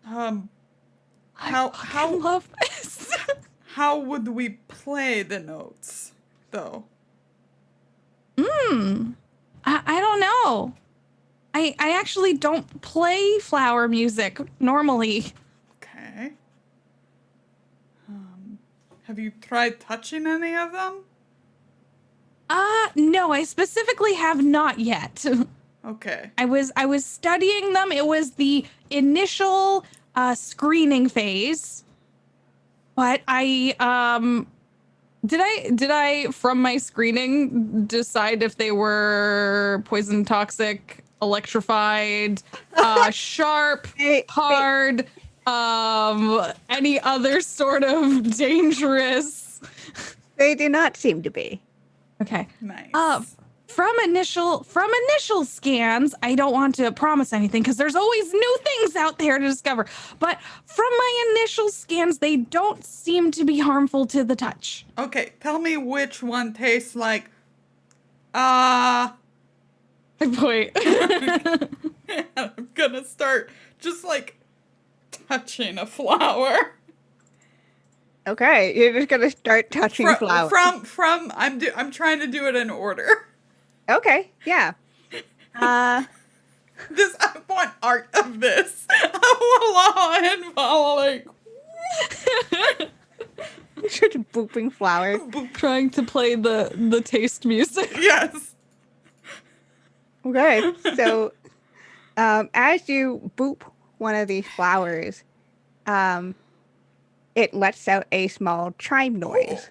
C: I love this.
B: How would we play the notes, though?
C: I don't know. I actually don't play flower music normally.
B: Okay. Have you tried touching any of them?
C: No, I specifically have not yet.
B: Okay.
C: I was studying them. It was the initial screening phase. But I did I from my screening decide if they were poison, toxic, electrified, sharp, hard, any other sort of dangerous?
A: They do not seem to be.
C: Okay.
B: Nice.
C: From initial scans, I don't want to promise anything because there's always new things out there to discover. But from my initial scans, they don't seem to be harmful to the touch.
B: Okay, tell me which one tastes like.
C: I point.
B: I'm gonna start just like touching a flower.
A: Okay, you're just gonna start touching flowers.
B: I'm trying to do it in order.
A: Okay, yeah.
B: I want art of this. Wallahlah and Valla, like.
A: Just booping flowers.
C: Trying to play the taste music.
B: Yes.
A: Okay, so as you boop one of these flowers, it lets out a small chime noise.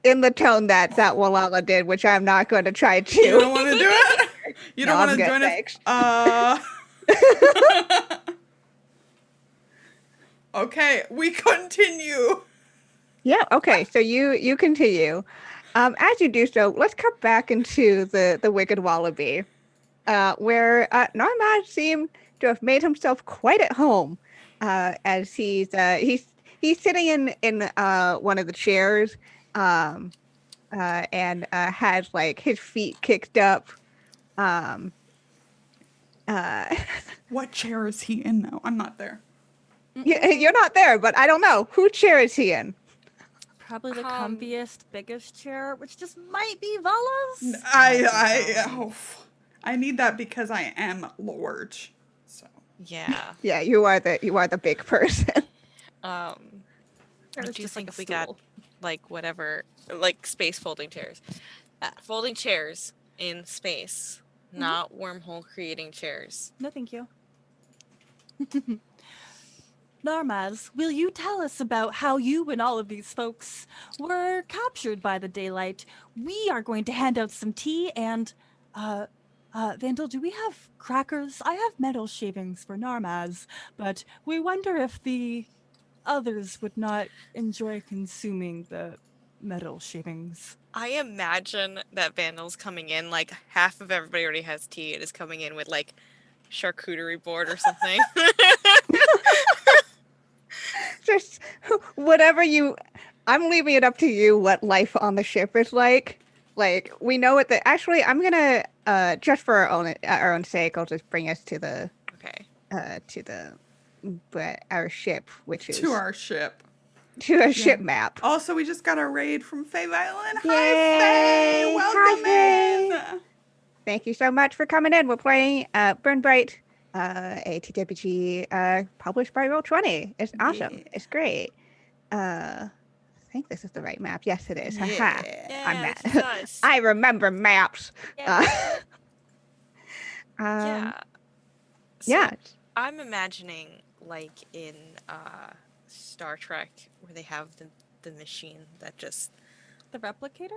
A: In the tone that Wallahlah did, which I'm not going to try to.
B: You don't want to do it? You don't
A: No,
B: want
A: I'm
B: to
A: good,
B: join it?
A: thanks.
B: Okay, we continue.
A: Yeah, okay, so you continue. As you do so, let's cut back into the Wicked Wallaby, where Narmad seemed to have made himself quite at home, as he's sitting in one of the chairs, and has like his feet kicked up.
B: What chair is he in now? I'm not there.
A: You're not there, but I don't know. Whose chair is he in?
E: Probably the comfiest, biggest chair, which just might be Valla's.
B: I need that because I am large. So
D: Yeah.
A: Yeah, you are the big person.
D: I
E: Or
D: do
E: it's just
D: think
E: like
D: if
E: a
D: we got
E: stool.
D: like whatever, like space folding chairs, folding chairs in space, not wormhole creating chairs.
E: No, thank you. Narmaz, will you tell us about how you and all of these folks were captured by the daylight? We are going to hand out some tea and, Vandil, do we have crackers? I have metal shavings for Narmaz, but we wonder if the others would not enjoy consuming the metal shavings.
D: I imagine that Vandal's coming in, like half of everybody already has tea and is coming in with like charcuterie board or something.
A: Just whatever you. I'm leaving it up to you what life on the ship is like. Like we know what the. Actually, I'm gonna just for our own sake, I'll just bring us to the
D: Okay.
A: to the our ship, which is
B: to our ship.
A: to our ship map.
B: Also, we just got a raid from Faye Violin. Hi,
A: Yay!
B: Faye! Welcome
A: Hi, Faye!
B: in!
A: Thank you so much for coming in. We're playing Burn Bryte, a TTRPG published by Roll20. It's awesome.
B: Yeah.
A: It's great. I think this is the right map. Yes, it is. Haha.
B: Yeah.
A: I'm
D: Yeah,
A: mad.
D: us.
A: I remember maps.
E: Yeah.
D: Yeah. So
A: Yeah.
D: I'm imagining like in Star Trek where they have the machine that just
E: The replicator?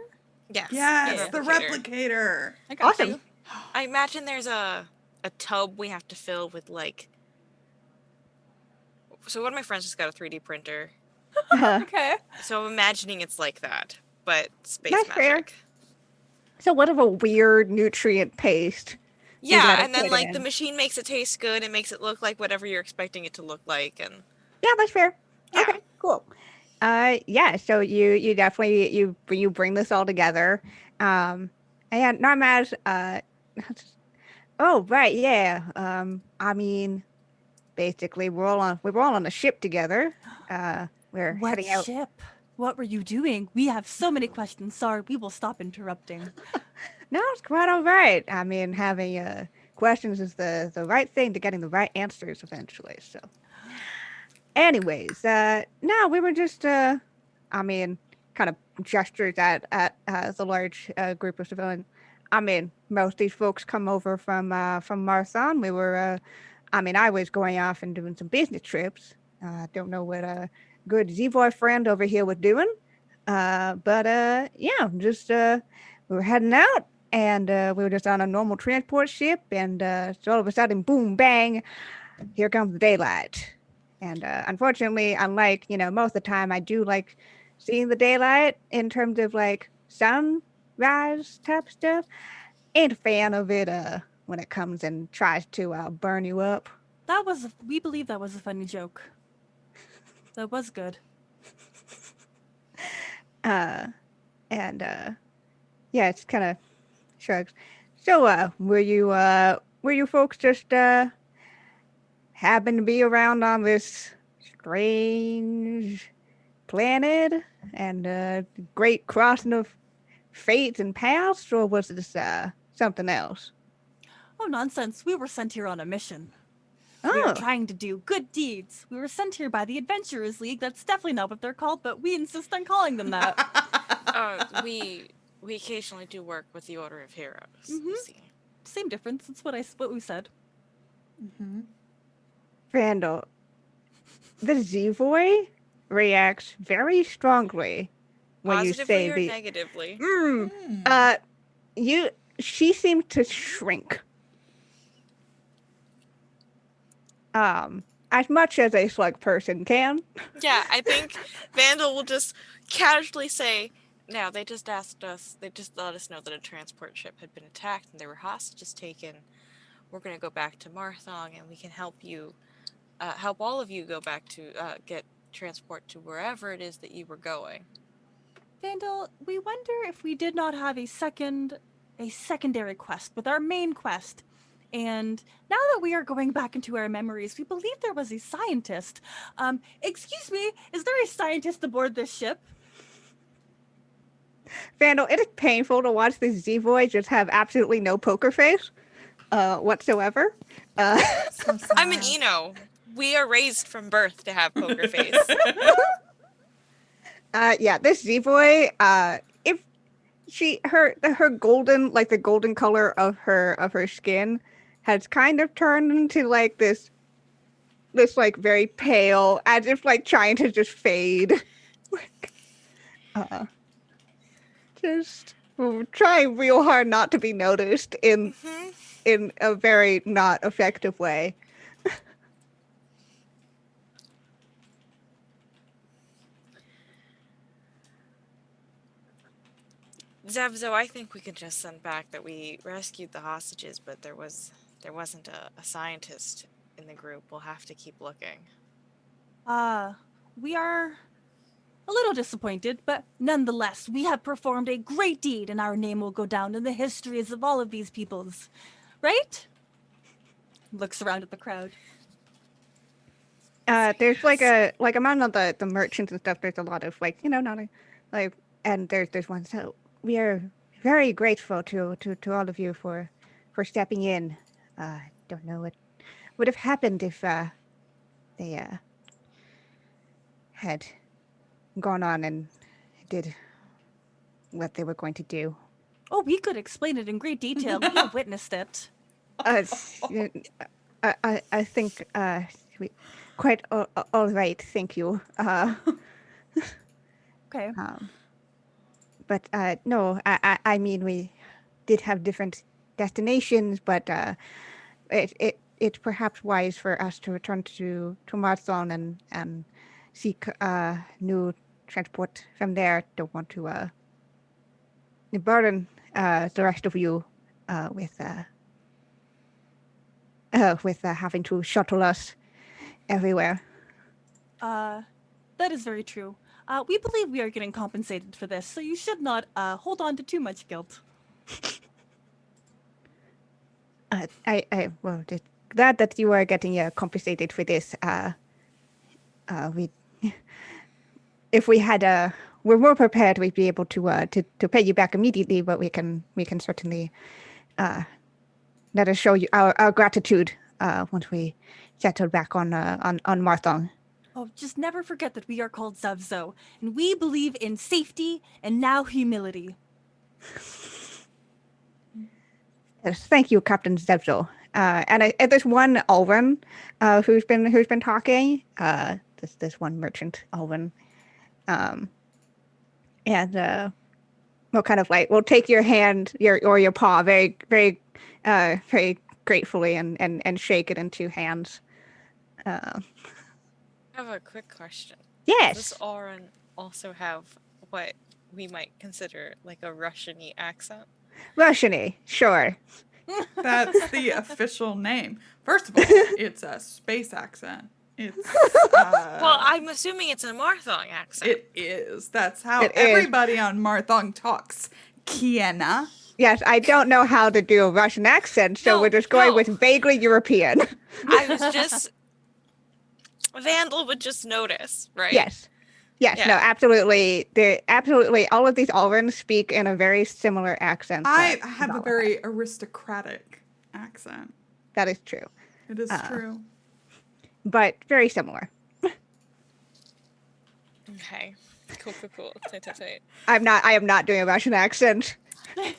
D: yes,
B: Yes, the replicator.
E: I got
A: Awesome.
E: you.
D: I imagine there's a tub we have to fill with like So one of my friends just got a 3D printer.
E: Okay.
D: So I'm imagining it's like that, but space
A: That's fair.
D: magic.
A: So what of a weird nutrient paste? You
D: Yeah,
A: gotta
D: and then
A: put
D: like the
A: in.
D: machine makes it taste good. It makes it look like whatever you're expecting it to look like, and
A: Yeah, that's fair.
D: yeah.
A: Okay, cool. Yeah. So you definitely you bring this all together. And not as oh right, yeah. I mean, basically we're all on a ship together. We're
E: What
A: heading out.
E: ship? What were you doing? We have so many questions. Sorry, we will stop interrupting.
A: No, it's quite all right. I mean, having questions is the right thing to getting the right answers eventually. So, anyways, no, we were just I mean, kind of gestures at the large group of civilians. I mean, most of these folks come over from Marthon. We were, I mean, I was going off and doing some business trips. Don't know what a good Z-Boy friend over here was doing. But yeah, just we were heading out, and we were just on a normal transport ship, and so all of a sudden, boom, bang, here comes the daylight. And unfortunately, unlike, most of the time, I do like seeing the daylight in terms of like sunrise type stuff. Ain't a fan of it when it comes and tries to burn you up.
E: We believe that was a funny joke. That was good.
A: And yeah, it's kind of shrugs. So were you folks just happen to be around on this strange planet and great crossing of fates and paths, or was this something else?
E: Oh, nonsense. We were sent here on a mission. We
A: Oh,
E: are trying to do good deeds. We were sent here by the Adventurers League. That's definitely not what they're called, but we insist on calling them that.
D: We occasionally do work with the Order of Heroes. You
E: Mhm.
D: see.
E: Same difference. It's what we said.
A: Vandil, the Z-Boy reacts very strongly when you
D: Positively
A: say
D: or
A: the
D: negatively?
A: she seems to shrink. As much as a slug person can.
D: Yeah, I think Vandal will just casually say, "No, they just asked us. They just let us know that a transport ship had been attacked and there were hostages taken. We're gonna go back to Marthong, and we can help you, help all of you go back to get transport to wherever it is that you were going."
E: Vandal, we wonder if we did not have a secondary quest with our main quest. And now that we are going back into our memories, we believe there was a scientist. Excuse me, is there a scientist aboard this ship?
A: Vandal, it is painful to watch this Z-Boy just have absolutely no poker face whatsoever.
B: So sad.
D: I'm an Eno. We are raised from birth to have poker face.
A: Yeah, this Z-Boy, if her golden, like the golden color of her skin has kind of turned into like this like very pale, as if like trying to just fade. Just trying real hard not to be noticed in a very not effective way.
D: Zev'xo, I think we could just send back that we rescued the hostages, but there wasn't a scientist in the group. We'll have to keep looking.
E: We are a little disappointed, but nonetheless, we have performed a great deed, and our name will go down in the histories of all of these peoples. Right? Looks around at the crowd.
A: There's like among all the merchants and stuff. There's a lot of like not like, and there's one. So we are very grateful to all of you for stepping in. Don't know what would have happened if they had gone on and did what they were going to do.
E: Oh, we could explain it in great detail. We have witnessed it.
A: I think quite all right. Thank you.
E: Okay.
A: But no, I mean we did have different destinations, but it's perhaps wise for us to return to Marthon and seek new transport from there. Don't want to burden the rest of you with having to shuttle us everywhere.
E: That is very true. We believe we are getting compensated for this, so you should not hold on to too much guilt.
A: Glad that you are getting compensated for this. If we had we're more prepared, we'd be able to pay you back immediately. But we can certainly let us show you our gratitude once we settle back on Marthon.
E: Oh, just never forget that we are called Zev'xo, and we believe in safety and now humility.
A: Yes, thank you, Captain Zev'xo. And there's one Alvin who's been talking. This one merchant Alvin, and we'll kind of we'll take your hand, your paw, very very very gratefully, and shake it in two hands.
D: I have a quick question.
A: Yes.
D: Does this Oren also have what we might consider like a Russian-y accent?
A: Russian-y, sure.
B: That's the official name. First of all, it's a space accent. It's
D: well, I'm assuming it's a Marthong accent.
B: It is. That's how everybody on Marthong talks. Kienna.
A: Yes, I don't know how to do a Russian accent, so we're just going with vaguely European.
D: I was just Vandil would just notice, right?
A: Yes. Yes, yeah. No, absolutely. Absolutely, all of these Alrans speak in a very similar accent.
B: I have a very aristocratic accent.
A: That is true.
B: It is true.
A: But very similar.
D: Okay. Cool. Tight.
A: I am not doing a Russian accent.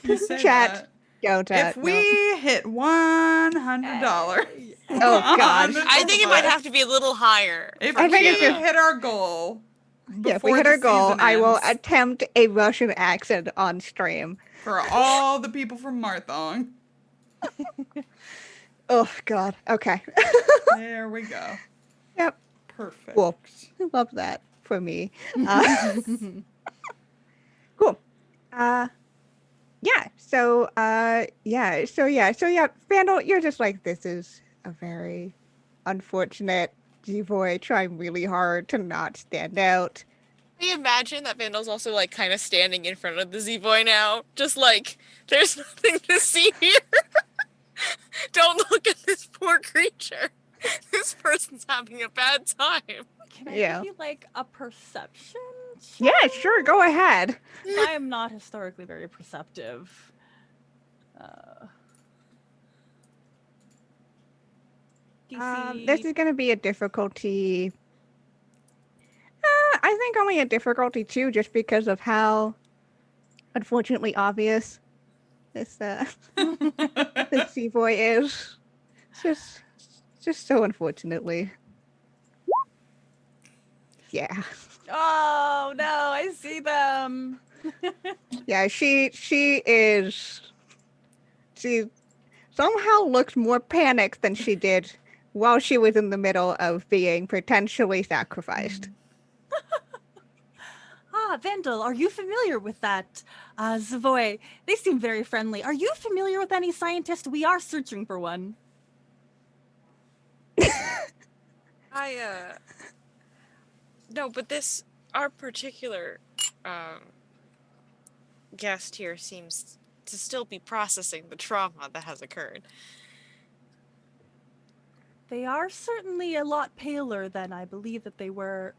B: You say
A: Chat.
B: That. If we hit $100.
A: Oh, God.
D: I think it might have to be a little higher.
B: If we hit our goal.
A: Yeah, if we hit our goal, I will attempt a Russian accent on stream.
B: For all the people from Marthong.
A: Oh, God. Okay.
B: There we go.
A: Yep.
B: Perfect.
A: Cool. I love that for me. Cool. Yeah. So, Vandil, you're just like, this is a very unfortunate Zev'xo trying really hard to not stand out.
D: I imagine that Vandil's also like kind of standing in front of the Zev'xo now, just like there's nothing to see here. Don't look at this poor creature. This person's having a bad time.
E: Can I give you like a perception check?
A: Yeah, sure. Go ahead.
E: I am not historically very perceptive.
A: This is going to be a difficulty. I think only a difficulty 2, just because of how, unfortunately, obvious this Zev'xo is. Just so unfortunately. Yeah.
E: Oh no, I see them.
A: Yeah, she somehow looks more panicked than she did while she was in the middle of being potentially sacrificed.
E: Vandil, are you familiar with that Zev'xo? They seem very friendly. Are you familiar with any scientist? We are searching for one.
D: No, but our particular guest here seems to still be processing the trauma that has occurred.
E: They are certainly a lot paler than I believe that they were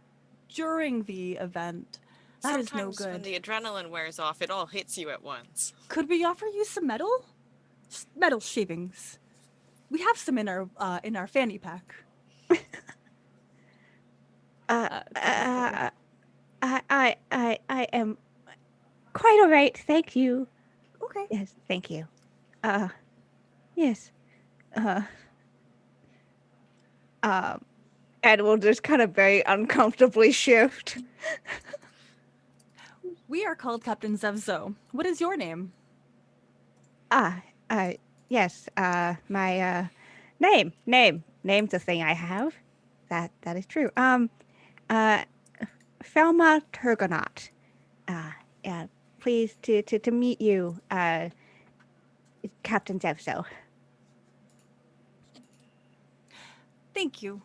E: during the event. That is no good.
D: When the adrenaline wears off, it all hits you at once.
E: Could we offer you some metal? Just metal shavings. We have some in our fanny pack.
A: I am quite all right, thank you.
E: Okay.
A: Yes, thank you. Yes. And we'll just kind of very uncomfortably shift.
E: We are called Captain Zev'xo. What is your name?
A: Yes. My Name's a thing I have. That is true. Felma Turgonaut. Yeah, pleased to meet you, Captain Zev'xo.
E: Thank you.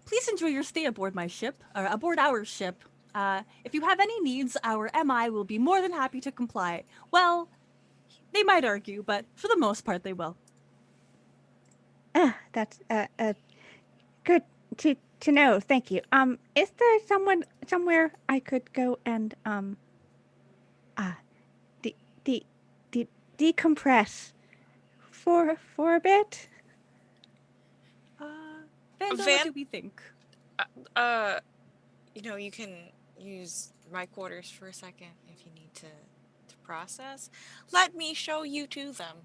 E: Please enjoy your stay aboard my ship, or aboard our ship. If you have any needs, our MI will be more than happy to comply. Well, they might argue, but for the most part, they will.
A: That's good to know. Thank you. Is there someone somewhere I could go and decompress for a bit?
E: Vandil, what do we think?
D: You can use my quarters for a second if you need to process. Let me show you to them.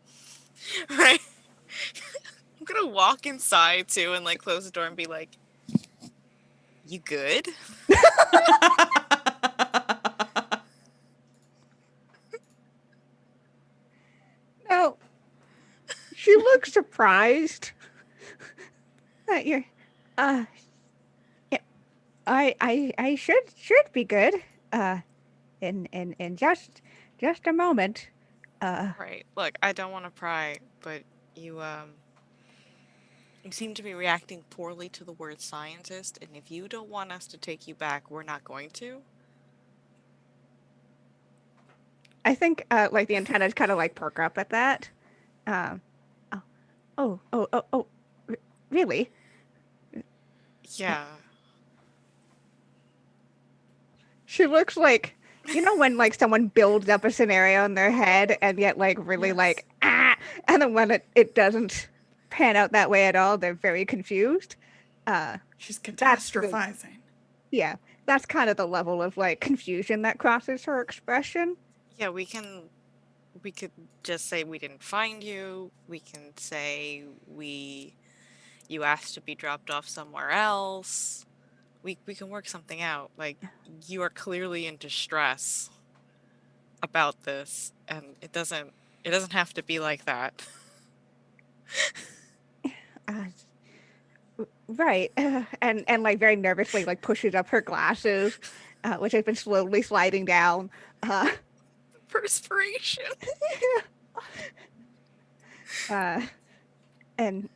D: Right? I'm gonna walk inside too and like close the door and be like, "You good?"
A: No. She looks surprised that you're. Yeah, I should be good. In just a moment.
D: Right. Look, I don't want to pry, but you seem to be reacting poorly to the word scientist, and if you don't want us to take you back, we're not going to.
A: I think like the antennas kind of like perk up at that. Really?
D: Yeah.
A: She looks like, when like someone builds up a scenario in their head and yet like really like and then when it doesn't pan out that way at all, they're very confused.
B: She's catastrophizing.
A: Yeah, that's kind of the level of like confusion that crosses her expression.
D: Yeah, we could just say we didn't find you. We can say you asked to be dropped off somewhere else. We can work something out. Like, you are clearly in distress about this, and it doesn't have to be like that.
A: Right. And like very nervously like pushes up her glasses, which have been slowly sliding down.
D: Perspiration.
A: And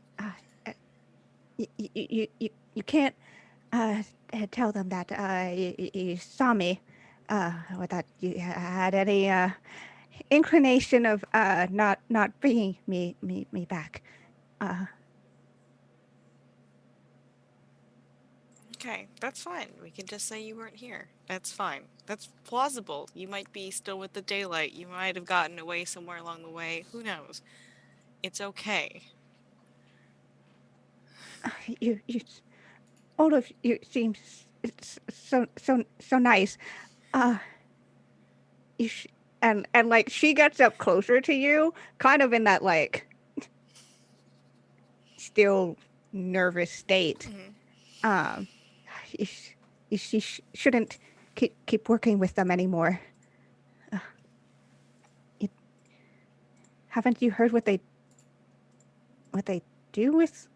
A: you can't tell them that you saw me, or that you had any inclination of not bringing me back.
D: Okay, that's fine. We can just say you weren't here. That's fine. That's plausible. You might be still with the daylight. You might have gotten away somewhere along the way. Who knows? It's okay.
A: You all of you seem so nice. And like she gets up closer to you, kind of in that like still nervous state.
D: Mm-hmm.
A: She shouldn't keep working with them anymore. Haven't you heard what they do with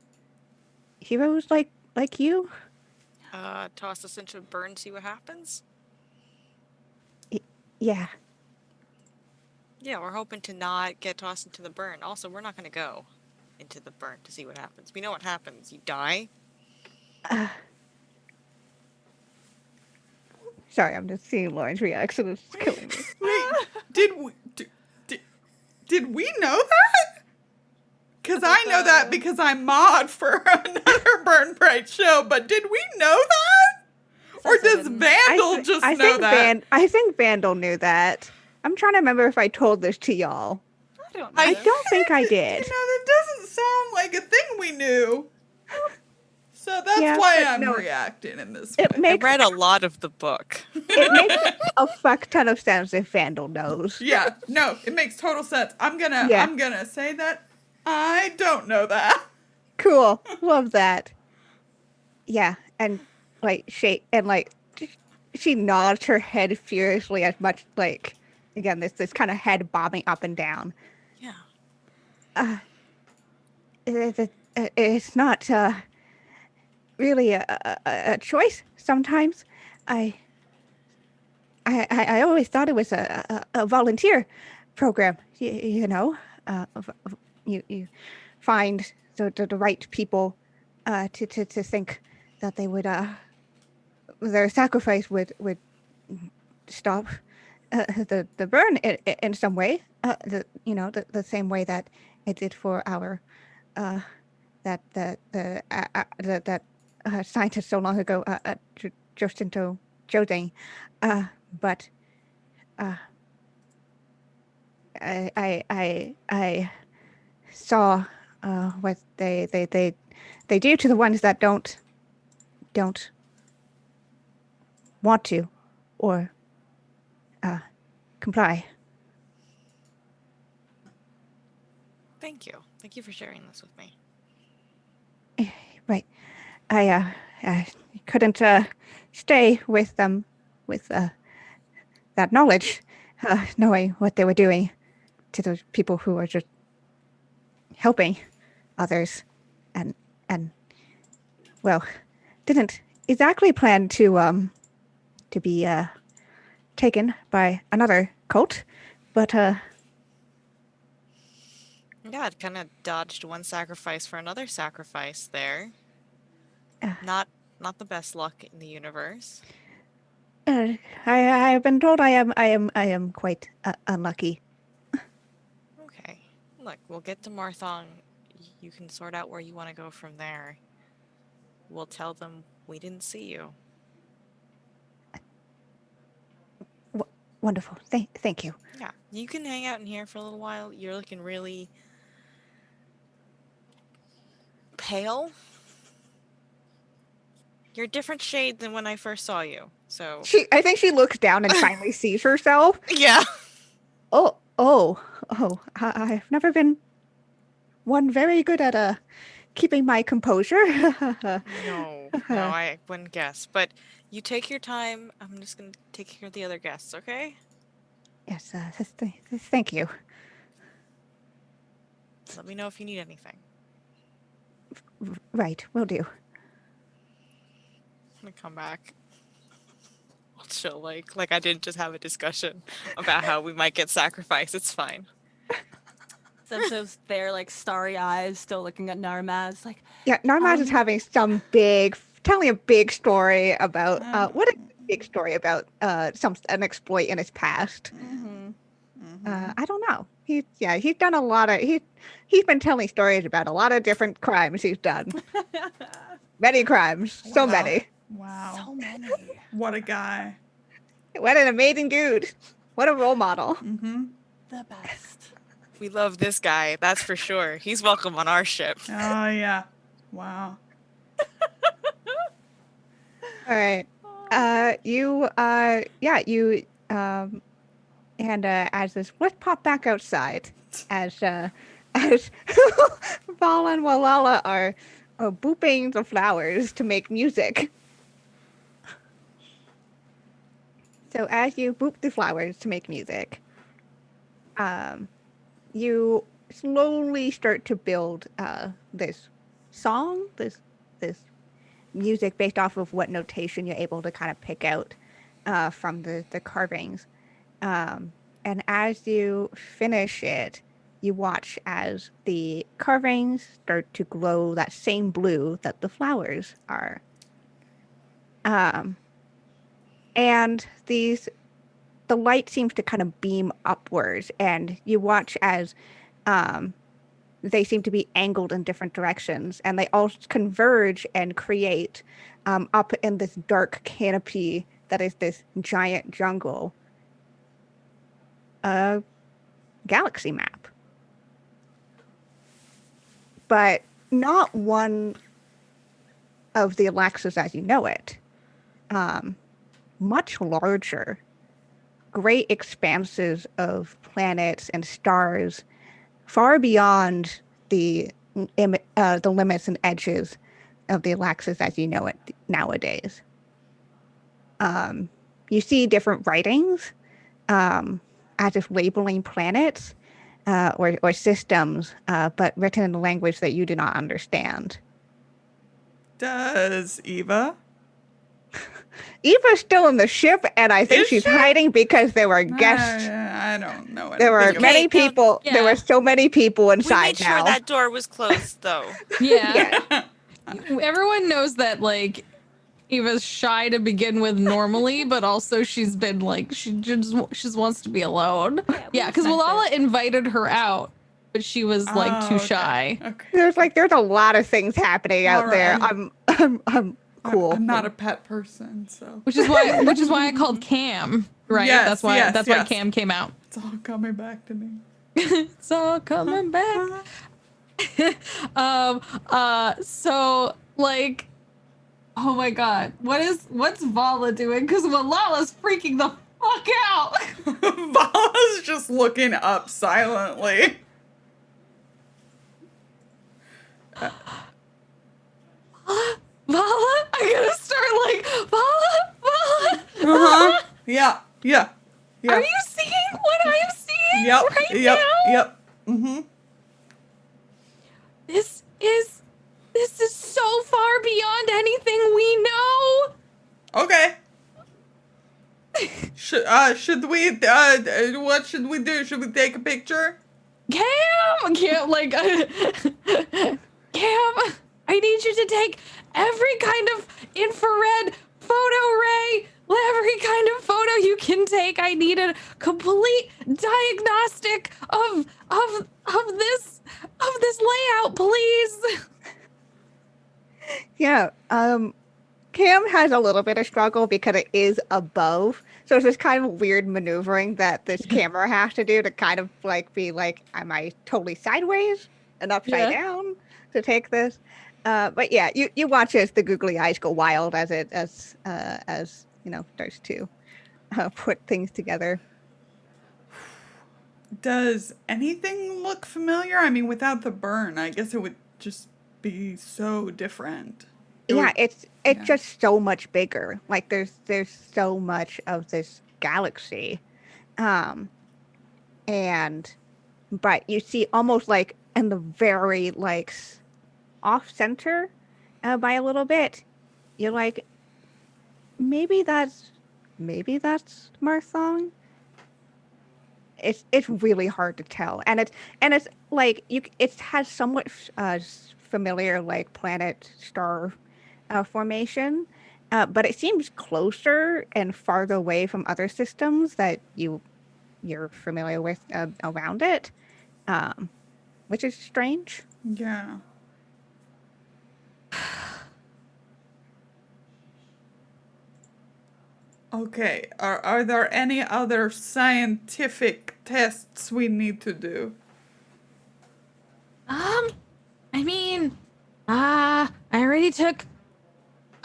A: heroes like you?
D: Toss us into a burn, see what happens?
A: Yeah.
D: Yeah, we're hoping to not get tossed into the burn. Also, we're not going to go into the burn to see what happens. We know what happens. You die.
A: Sorry, I'm just seeing Lauren's reaction. It's killing me.
B: Wait, did we know that? Because I know that because I'm mod for another Burn Bryte show, but did we know that? Or does Vandil just know that?
A: I think Vandil knew that. I'm trying to remember if I told this to y'all. I don't think I did.
B: That doesn't sound like a thing we knew. So that's why I'm reacting in this way.
D: I read a lot of the book.
A: It makes a fuck ton of sense if Vandil knows.
B: Yeah, no, it makes total sense. I'm gonna say that I don't know that.
A: Cool. Love that. Yeah, and like she nods her head furiously as much like again this kind of head bobbing up and down.
D: Yeah.
A: it's not really a choice. Sometimes I always thought it was a volunteer program. You know, you find the right people to think that they would their sacrifice would stop the burn in some way. The same way that it did for our that scientist so long ago, Jacinto Joding. But I saw what they do to the ones that don't want to or comply.
D: Thank you. Thank you for sharing this with me.
A: Right. I couldn't stay with them with that knowledge, knowing what they were doing to those people who were just helping others, and well, didn't exactly plan to be taken by another cult, but
D: Yeah, it kind of dodged one sacrifice for another sacrifice there.
A: Uh.
D: Not the best luck in the universe.
A: I have been told I am quite unlucky.
D: Okay. Look, we'll get to Marthong. You can sort out where you want to go from there. We'll tell them we didn't see you.
A: Wonderful. Thank you.
D: Yeah, you can hang out in here for a little while. You're looking really pale. You're a different shade than when I first saw you. So
A: I think she looks down and finally sees herself.
D: yeah.
A: I've never been one very good at keeping my composure.
D: No, I wouldn't guess. But you take your time. I'm just gonna take care of the other guests, okay?
A: Yes, thank you.
D: Let me know if you need anything.
A: Right, will do.
D: I'm gonna come back. I'll chill like I didn't just have a discussion about how we might get sacrificed. It's fine.
E: Zev'xo's there, like starry eyes, still looking at Narmaz, like.
A: Yeah, Narmaz is having telling a big story about big story about an exploit in his past. I don't know. He's done a lot of he's been telling stories about a lot of different crimes he's done. Many crimes, so many.
B: Wow.
E: So many.
B: What a guy.
A: What an amazing dude. What a role model.
B: Mm-hmm.
E: The best.
D: We love this guy, that's for sure. He's welcome on our ship.
B: Oh, yeah. Wow.
A: All right. And as this, let's pop back outside as Valla and Wallahlah are booping the flowers to make music. So as you boop the flowers to make music, you slowly start to build this song, this music based off of what notation you're able to kind of pick out from the carvings. And as you finish it, you watch as the carvings start to glow that same blue that the flowers are. And the light seems to kind of beam upwards, and you watch as they seem to be angled in different directions, and they all converge and create up in this dark canopy that is this giant jungle a galaxy map. But not one of the Olaxis as you know it. Much larger, great expanses of planets and stars far beyond the limits and edges of the Olaxis as you know it nowadays. You see different writings as if labeling planets, or systems, but written in a language that you do not understand.
B: Does Eva?
A: Eva's still in the ship, and I think
B: Is
A: she's
B: she?
A: hiding because there were guests.
B: I don't know.
A: There were
B: anything
A: many
D: Okay, no,
A: people. There were
C: yeah.
A: so many people
D: We
A: inside
D: made sure
A: now.
D: that door was closed, though.
C: Yeah.
A: Yeah.
C: Everyone knows that like Eva's shy to begin with normally, but also she's been like she just wants to be alone.
E: Yeah, we
C: Yeah, because
E: respect
C: Wallahlah
E: it.
C: invited her out, but she was like too shy.
B: Okay.
A: There's a lot of things happening out
B: All
A: there.
B: right.
A: I'm cool.
B: I'm not a pet person, so
C: Which is why I called Cam, right?
B: Yes,
C: that's why
B: yes.
C: Cam came out.
B: it's all coming back to me.
C: It's all coming back. So like, oh my god, what's Valla doing? Because Wallah's freaking the fuck out.
B: Valla's just looking up silently.
C: Valla, I'm gonna start like Valla.
B: Uh-huh. Yeah.
C: Are you seeing what I'm seeing
B: Yep.
C: right
B: Yep.
C: now?
B: Yep. Mm-hmm.
C: This is so far beyond anything we know.
B: Okay. Should we what should we do? Should we take a picture?
C: Cam, like, Cam, I need you to take every kind of infrared photo ray, every kind of photo you can take. I need a complete diagnostic of this layout, please.
A: Yeah. Cam has a little bit of struggle because it is above. So it's this kind of weird maneuvering that this camera has to do to kind of like be like, am I totally sideways and upside down to take this? But yeah, you watch as the googly eyes go wild as starts to put things together.
B: Does anything look familiar? I mean, without the burn, I guess it would just be so different.
A: Yeah, it's just so much bigger. Like there's so much of this galaxy, but you see almost like in the very like off center, by a little bit, you're like, maybe that's Marthong. It's really hard to tell, and it's like it has somewhat familiar like planet star formation, but it seems closer and farther away from other systems that you're familiar with around it, which is strange.
B: Yeah. Okay. Are there any other scientific tests we need to do?
C: I mean, I already took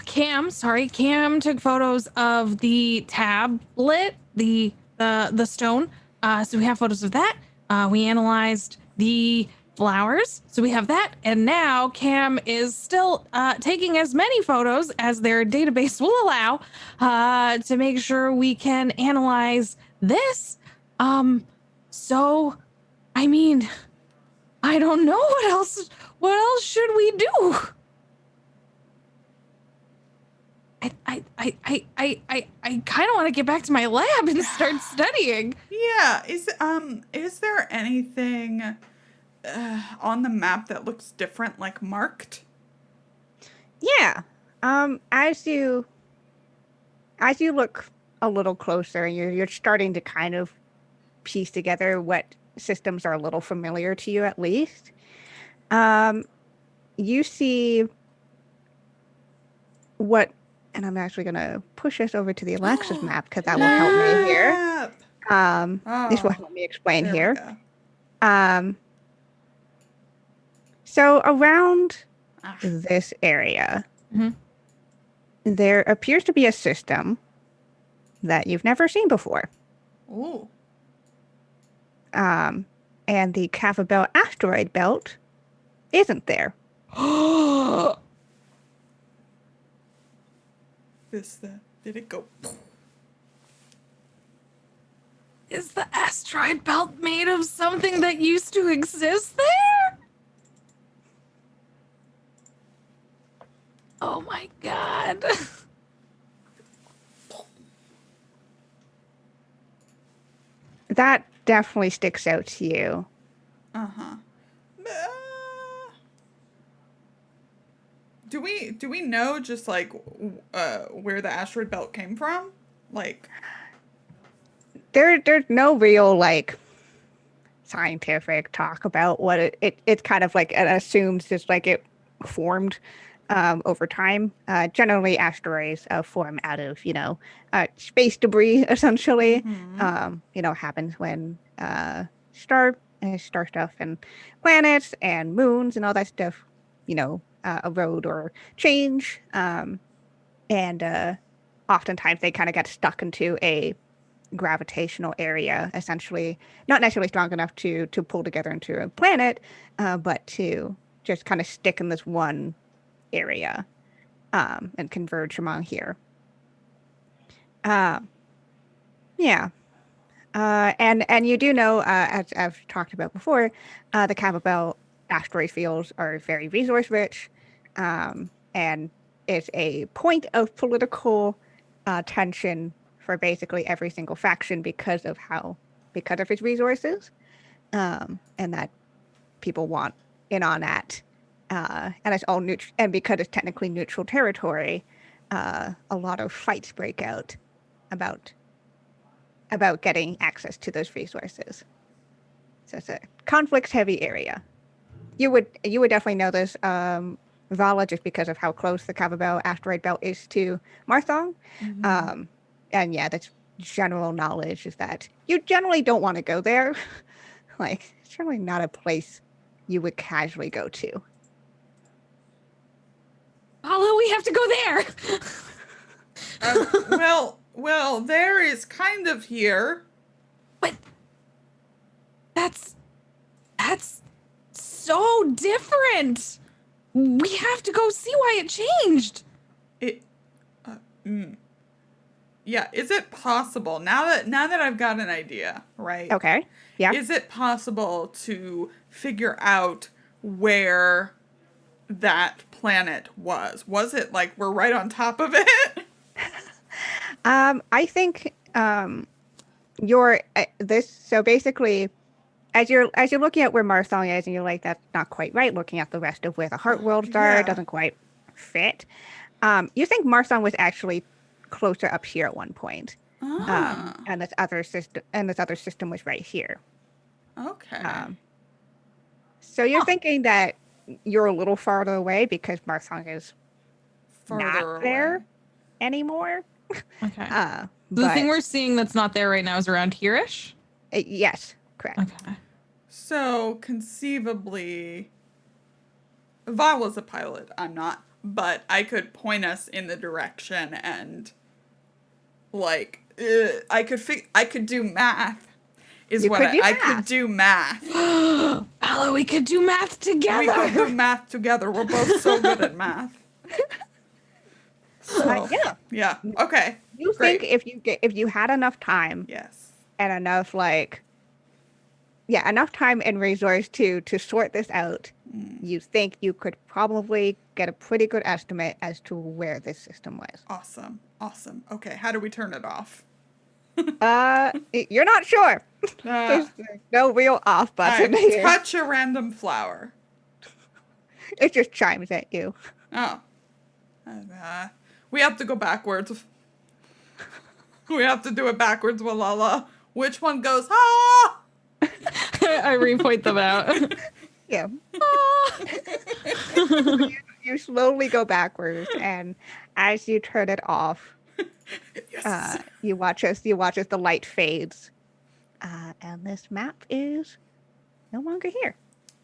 C: Cam took photos of the tablet, the stone. So we have photos of that. We analyzed the flowers, so we have that. And now Cam is still taking as many photos as their database will allow to make sure we can analyze this. So, I mean, I don't know what else should we do? I kind of want to get back to my lab and start studying.
B: Yeah. Is there anything on the map that looks different, like marked?
A: Yeah. As you look a little closer, you're starting to kind of piece together what systems are a little familiar to you, at least. You see what, and I'm actually going to push us over to the Olaxis map because that will help me here. This will help me explain here. So around this area, there appears to be a system that you've never seen before.
B: Ooh.
A: And the Belt Asteroid Belt isn't there.
B: Did it go?
C: Is the asteroid belt made of something that used to exist there? Oh my god.
A: That definitely sticks out to you.
B: Uh-huh. Do we know just like where the asteroid belt came from? Like
A: There's no real like scientific talk about what it's kind of like it assumes just like it formed over time. Generally, asteroids form out of space debris essentially. Happens when star stuff and planets and moons and all that stuff erode or change, and oftentimes they kind of get stuck into a gravitational area, essentially not necessarily strong enough to pull together into a planet, but to just kind of stick in this one area and converge among here. Yeah. And you do know, as I've talked about before, the Kappa Belt asteroid fields are very resource rich, and it's a point of political tension for basically every single faction because of its resources, and that people want in on that, and it's all neutral, and because it's technically neutral territory, a lot of fights break out about getting access to those resources. So it's a conflict-heavy area. You would definitely know this, Valla, just because of how close the Kappa Belt asteroid belt is to Marthong. And yeah, that's general knowledge, is that you generally don't want to go there. Like, it's generally not a place you would casually go to.
C: Valla, we have to go there.
B: Well, there is kind of here.
C: But that's so different. We have to go see why it changed.
B: Yeah, is it possible, now that I've got an idea, right?
A: Okay. Yeah.
B: Is it possible to figure out where that planet was? Was it like we're right on top of it?
A: I think you're this. So basically, as you're looking at where Marthong is, and you're like, that's not quite right. Looking at the rest of where the Heart Worlds are, it doesn't quite fit. You think Marthong was actually closer up here at one point, and this other system was right here.
B: Okay.
A: So you're thinking that you're a little farther away because Marthong is
B: Farther
A: not
B: away.
A: there anymore.
C: Okay. The
A: But
C: thing we're seeing that's not there right now is around here-ish?
A: yes, correct.
C: Okay.
B: So conceivably, Valla's a pilot. I'm not, but I could point us in the direction, and like I could do math. Could do math.
C: Valla, we could do math together.
B: We could do math together. We're both so good at math. So, yeah. Okay.
A: You
B: Great.
A: think if you had enough time,
B: Yes.
A: and enough enough time and resource to sort this out, you think you could probably get a pretty good estimate as to where this system was.
B: Awesome. Okay, how do we turn it off?
A: You're not sure. There's no real off button here.
B: Touch a random flower.
A: It just chimes at you.
B: Oh. We have to go backwards. We have to do it backwards, Wallahlah. Which one goes, ah?
C: I repoint them out.
A: Yeah. You slowly go backwards, and as you turn it off,
B: Yes.
A: you watch as the light fades, and this map is no longer here.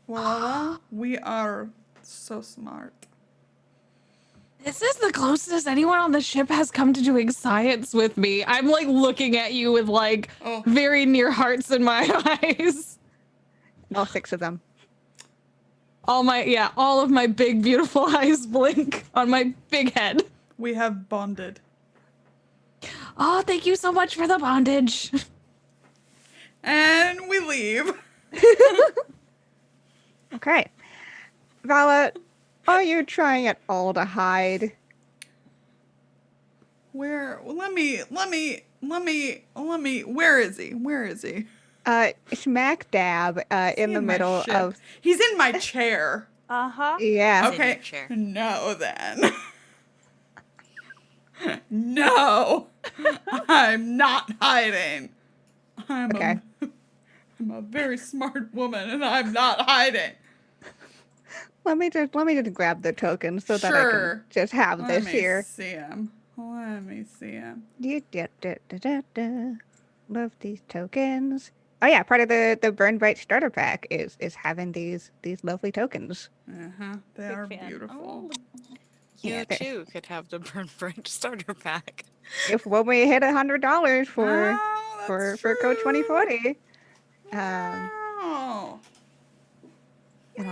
B: Wallahlah, we are so smart.
C: This is the closest anyone on the ship has come to doing science with me. I'm like looking at you with like very near hearts in my eyes.
A: All 6 of them.
C: All of my big beautiful eyes blink on my big head.
B: We have bonded.
C: Oh, thank you so much for the bondage.
B: And we leave.
A: Okay. Valla, are you trying at all to hide?
B: Where? Let me. Where is he? Where is he?
A: Smack dab in the
B: my
A: middle
B: ship?
A: of.
B: He's in my chair.
E: Uh-huh.
A: Yeah.
D: He's in your
B: Okay.
D: chair.
B: No, then. No. I'm not hiding.
A: Okay.
B: I'm a very smart woman, and I'm not hiding.
A: Let me just grab the token so that I
B: Sure.
A: can just have this here.
B: See him. Let me see him.
A: Love these tokens. Oh yeah, part of the Burn Bryte starter pack is having these lovely tokens.
B: They
E: Big
B: are
E: fan.
B: beautiful.
D: You
A: Yeah,
D: too could have the Burn Bryte starter pack.
A: If when we hit $100 for
B: that's
A: for code
B: true.
A: 2040,
B: Oh.
A: and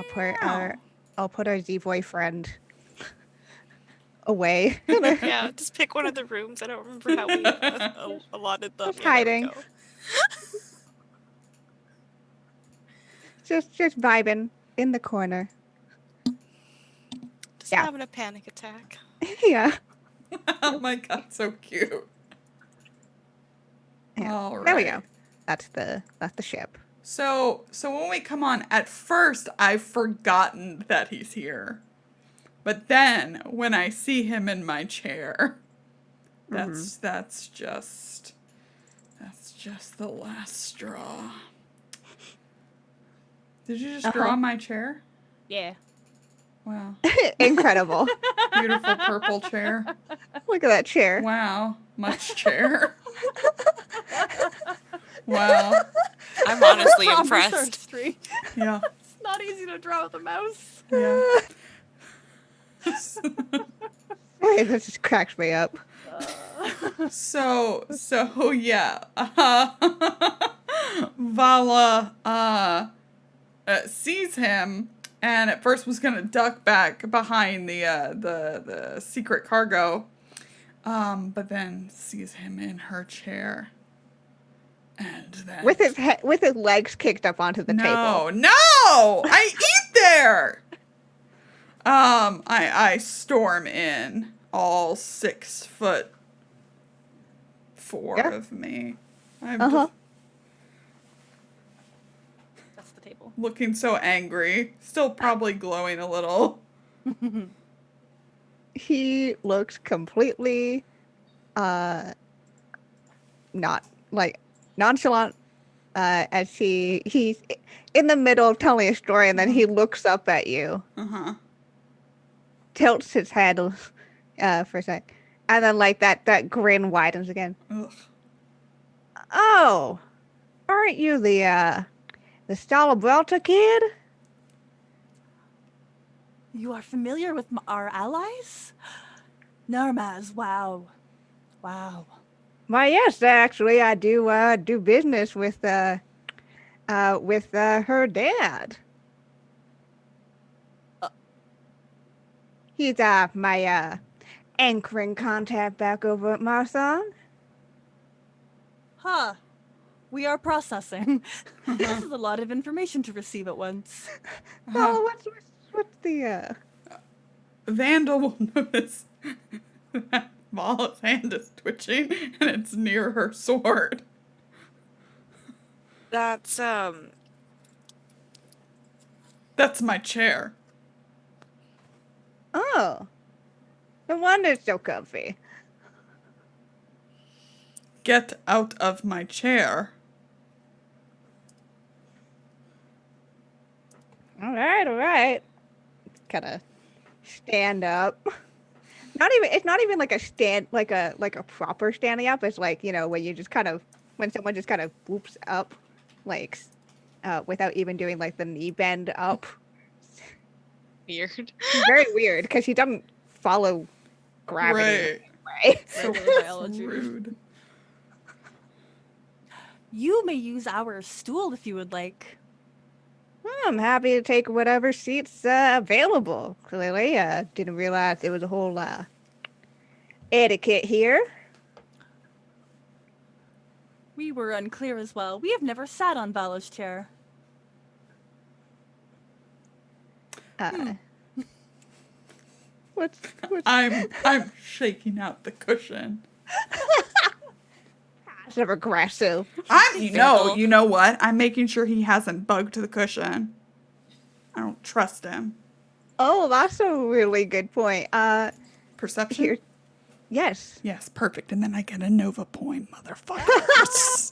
A: I'll put our Z-Boy friend away.
D: Yeah, just pick one of the rooms. I don't remember how we allotted them.
A: Just
D: Yeah, there we
A: hiding.
D: go.
A: just vibing in the corner.
D: Just
A: Yeah.
D: having a panic attack.
A: Yeah.
B: Oh my god, so cute.
A: Yeah.
B: All right.
A: There we go. That's the ship.
B: So when we come on, at first I've forgotten that he's here. But then when I see him in my chair, that's just the last straw. Did you just draw my chair?
E: Yeah.
B: Wow.
A: Incredible.
B: Beautiful purple chair.
A: Look at that chair.
B: Wow. Much chair. Wow.
D: I'm honestly
E: On
D: impressed.
E: Research Street.
B: Yeah.
E: It's not easy to draw with a mouse.
B: Yeah.
A: Wait, this just cracks me up.
B: So yeah. Valla sees him and at first was gonna duck back behind the secret cargo, but then sees him in her chair, and then
A: With his legs kicked up onto the table.
B: No, I eat there. I storm in, all 6'4"
A: Yeah.
B: of me. I'm
A: Uh-huh.
E: That's the table.
B: looking so angry, still probably glowing a little.
A: He looks completely not like nonchalant as he's in the middle of telling a story and then he looks up at you, tilts his head for a sec, and then like that grin widens again.
B: Ugh.
A: Oh, aren't you the Stalabrelta kid?
E: You are familiar with our allies? Narmaz, wow. Wow.
A: Why, yes, actually, I do business with her dad. He's my anchoring contact back over at Marsan.
E: Huh. We are processing. This is a lot of information to receive at once.
A: Oh, what's the
B: Vandil will notice that Valla's hand is twitching and it's near her sword.
D: That's
B: That's my chair.
A: Oh, no wonder it's so comfy.
B: Get out of my chair.
A: All right. Kind of stand up. It's not even like a stand, like a proper standing up. It's like, when you just kind of, when someone just kind of whoops up, like, without even doing like the knee bend up.
D: weird.
A: It's very weird because he doesn't follow gravity. Right.
B: So
E: Regular biology.
B: rude.
E: You may use our stool if you would like.
A: I'm happy to take whatever seats available. Clearly, didn't realize there was a whole etiquette here.
E: We were unclear as well. We have never sat on Valla's chair.
A: What's
B: I'm shaking out the cushion.
A: passive aggressive?
B: You know what? I'm making sure he hasn't bugged the cushion. I don't trust him.
A: Oh, that's a really good point.
B: Perception?
A: Here, yes.
B: Yes, perfect. And then I get a Nova point, motherfuckers.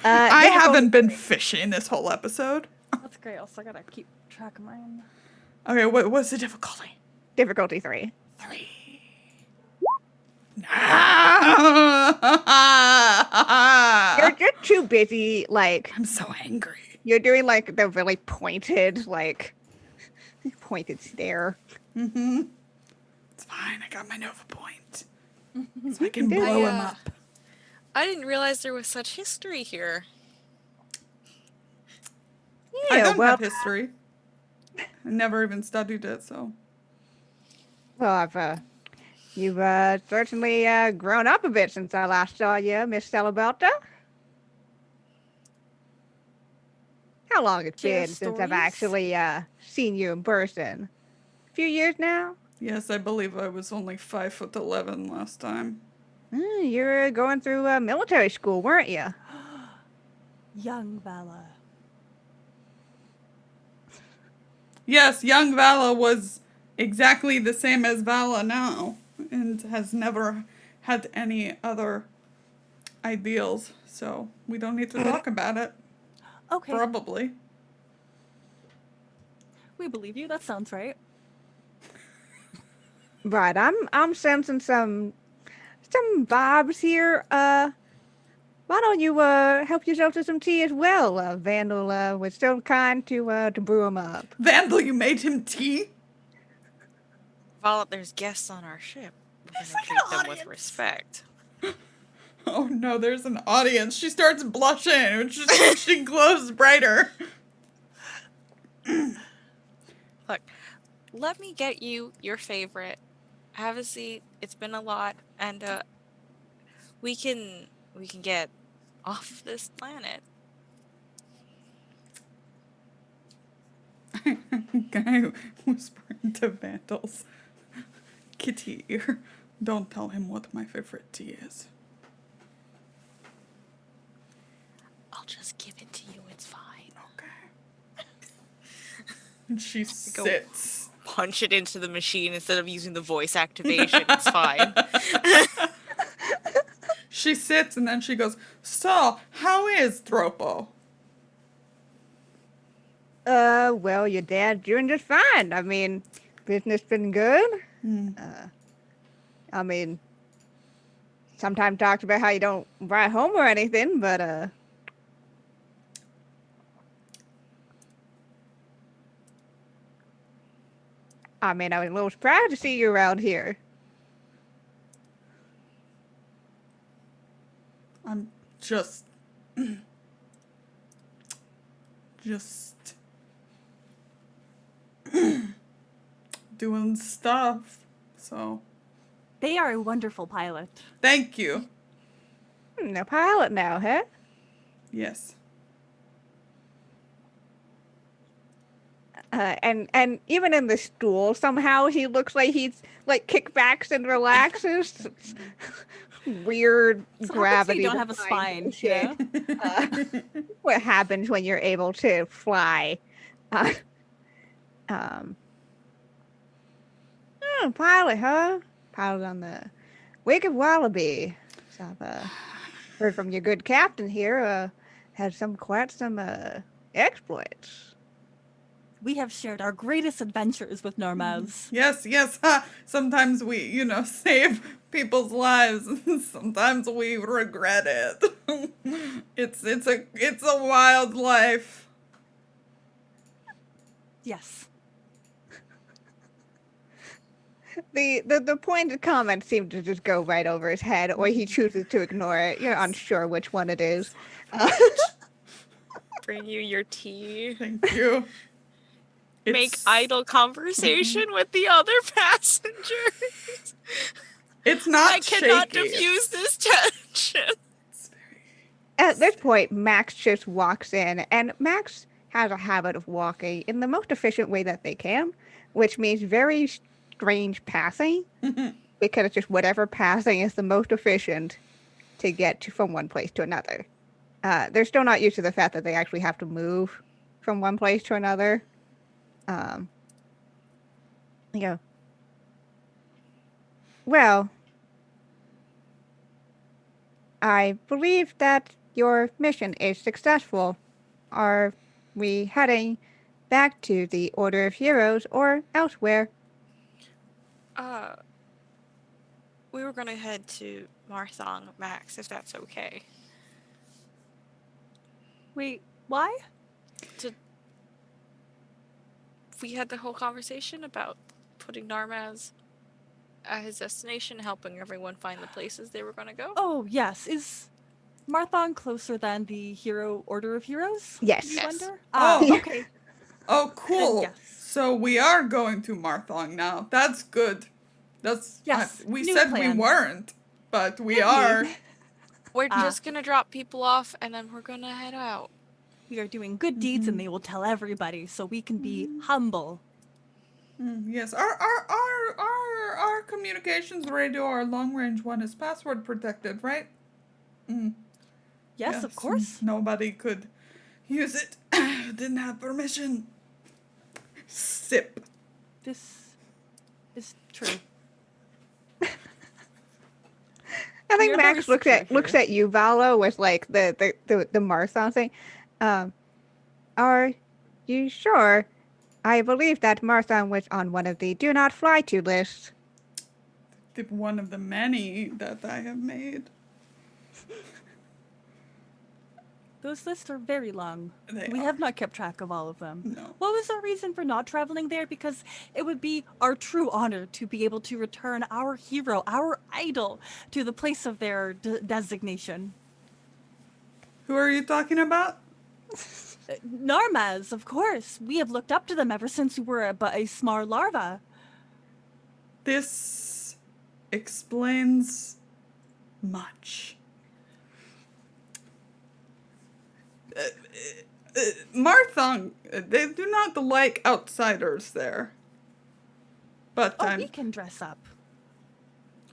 B: I
A: difficult-
B: haven't been fishing this whole episode.
E: That's great. Also, I gotta keep track of mine.
B: Okay, what's the difficulty?
A: difficulty 3.
B: 3.
A: You're too busy, like,
B: I'm so angry.
A: you're doing, like, the really pointed stare.
B: Mm-hmm. It's fine. I got my Nova point. So I can blow him up.
D: I didn't realize there was such history here.
B: I
A: Yeah,
B: don't
A: well,
B: have history. I never even studied it, so.
A: well, you've certainly grown up a bit since I last saw you, Miss Celebelta. How long it's
E: Share
A: been since I've
E: stories?
A: actually seen you in person? A few years now?
B: Yes, I believe I was only 5'11" last time.
A: You were going through military school, weren't you?
E: Young Valla.
B: Yes, young Valla was exactly the same as Valla now, and has never had any other ideals, so we don't need to talk about it.
E: Okay,
B: Probably.
E: we believe you. That sounds right.
A: Right, I'm sensing some vibes here. Why don't you help yourself to some tea as well? Vandil was so kind to brew him up.
B: Vandal, you made him tea?
D: Valla, there's guests on our ship. We're
E: There's
D: gonna
E: like an
D: treat them with
E: audience.
D: respect.
B: Oh no, there's an audience. She starts blushing, and she glows brighter.
D: Look, let me get you your favorite. Have a seat. It's been a lot, and we can get off of this planet.
B: Guy whispering to Vandal's kitty ear. Don't tell him what my favorite tea is.
D: I'll just give it to you. It's fine.
B: Okay. And she
D: Go.
B: sits.
D: Punch it into the machine instead of using the voice activation. It's fine.
B: She sits and then she goes, "So, how is Thropo?"
A: Well, your dad's doing just fine. I mean, business been good. I mean, sometimes talks about how you don't write home or anything, but I mean, I was a little surprised to see you around here.
B: I'm just doing stuff. So,
E: They are a wonderful pilot.
B: thank you.
A: A pilot now, huh?
B: Yes.
A: And even in the stool, somehow he looks like he's like kickbacks and relaxes. Weird
E: So
A: gravity.
E: you don't have a spine. Yeah.
A: What happens when you're able to fly? Pilot, huh? Pilot on the wake of Wallaby. So I've heard from your good captain here. Had quite some exploits.
E: We have shared our greatest adventures with Normaz.
B: Yes. Sometimes we, save people's lives. Sometimes we regret it. It's a wild life.
E: Yes.
A: The pointed comments seem to just go right over his head, or he chooses to ignore it. You're unsure which one it is.
D: Bring you your tea.
B: Thank you.
D: Make idle conversation with the other passengers.
B: It's not
D: I cannot
B: shaky.
D: diffuse this tension.
B: It's very
A: At this point, Max just walks in, and Max has a habit of walking in the most efficient way that they can, which means very strange passing, because it's just whatever passing is the most efficient to get from one place to another. They're still not used to the fact that they actually have to move from one place to another. You go, well, I believe that your mission is successful. Are we heading back to the Order of Heroes or elsewhere?
D: We were gonna head to Marthong, Max, if that's okay.
E: Wait, why?
D: We had the whole conversation about putting Narmaz at his destination, helping everyone find the places they were gonna go.
E: Oh, yes. Is Marthon closer than the Order of Heroes?
A: Yes.
E: You
D: Yes.
E: wonder?
B: Oh.
E: Okay.
B: Oh, cool.
E: Yes.
B: So we are going to Marthong now. That's good. That's
E: Yes,
B: we
E: new
B: said
E: plan.
B: we weren't, but we are.
D: We're just gonna drop people off and then we're gonna head out.
E: We are doing good deeds and they will tell everybody so we can be humble.
B: Yes, our communications radio, our long range one, is password protected, right?
E: Yes, of course.
B: Nobody could use it. Didn't have permission. Sip.
E: This is true.
A: I think
E: You're
A: Max
E: very
A: looks
E: secure
A: at you, Valla, with like the Marthon thing. Are you sure? I believe that Marthon was on one of the do not fly to lists.
B: One of the many that I have made.
E: Those lists are very long.
B: They
E: We
B: are.
E: have not kept track of all of them.
B: No.
E: What was our reason for not traveling there? Because it would be our true honor to be able to return our hero, our idol, to the place of their designation.
B: Who are you talking about?
E: Narmaz, of course. We have looked up to them ever since we were but a small larva.
B: This explains much. Marthong, they do not like outsiders there. But
E: Oh, we can dress up.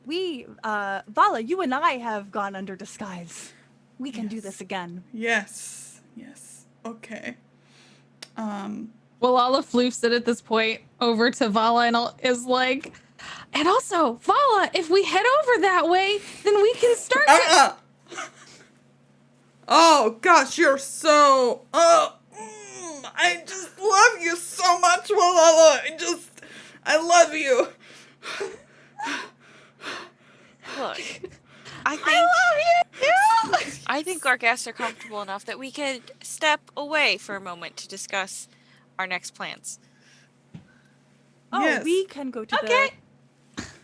E: We, Valla, you and I have gone under disguise. We can do this again.
B: Yes, okay.
C: Wallahlah floofs it at this point over to Valla and is like, and also, Valla, if we head over that way, then we can start to...
B: Oh, gosh, you're so... I just love you so much, Wallahlah. I love you.
D: Look,
A: I love you.
D: I think our guests are comfortable enough that we could step away for a moment to discuss our next plans.
E: Oh,
B: Yes.
E: we can go to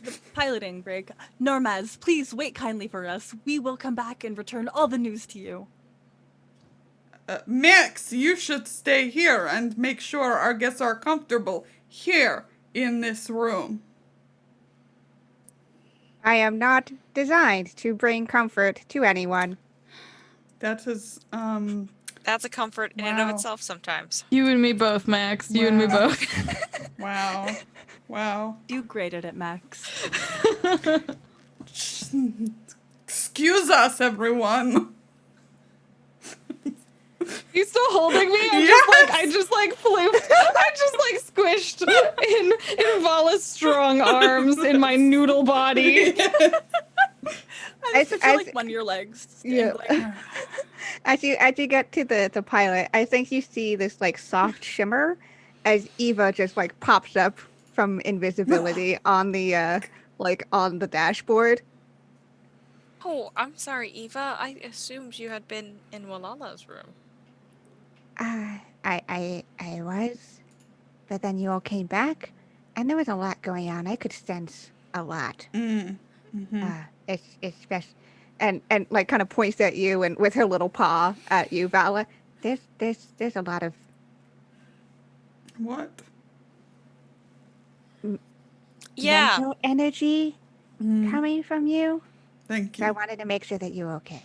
E: the piloting break. Narmaz, please wait kindly for us. We will come back and return all the news to you.
B: Max, you should stay here and make sure our guests are comfortable here in this room.
A: I am not designed to bring comfort to anyone.
B: That is,
D: That's a comfort in and of
B: Wow.
D: itself sometimes.
C: You and me both, Max. You and me
B: Wow.
C: both.
B: Wow.
E: Do great at it, Max.
B: Excuse us, everyone.
C: You still holding me? I just squished in Vala's strong arms in my noodle body.
E: I picture like one of your legs.
A: Yeah.
E: dangling.
A: As you get to the pilot, I think you see this like soft shimmer as Eva just like pops up from invisibility on the on the dashboard.
D: Oh, I'm sorry, Eva. I assumed you had been in Wallahllah's room.
A: I was, but then you all came back, and there was a lot going on. I could sense a lot. It's best, and like kind of points at you and with her little paw at you, Valla. There's a lot of
B: What?
D: Yeah.
A: mental energy coming from you.
B: Thank
A: So I
B: you.
A: wanted to make sure that you were okay.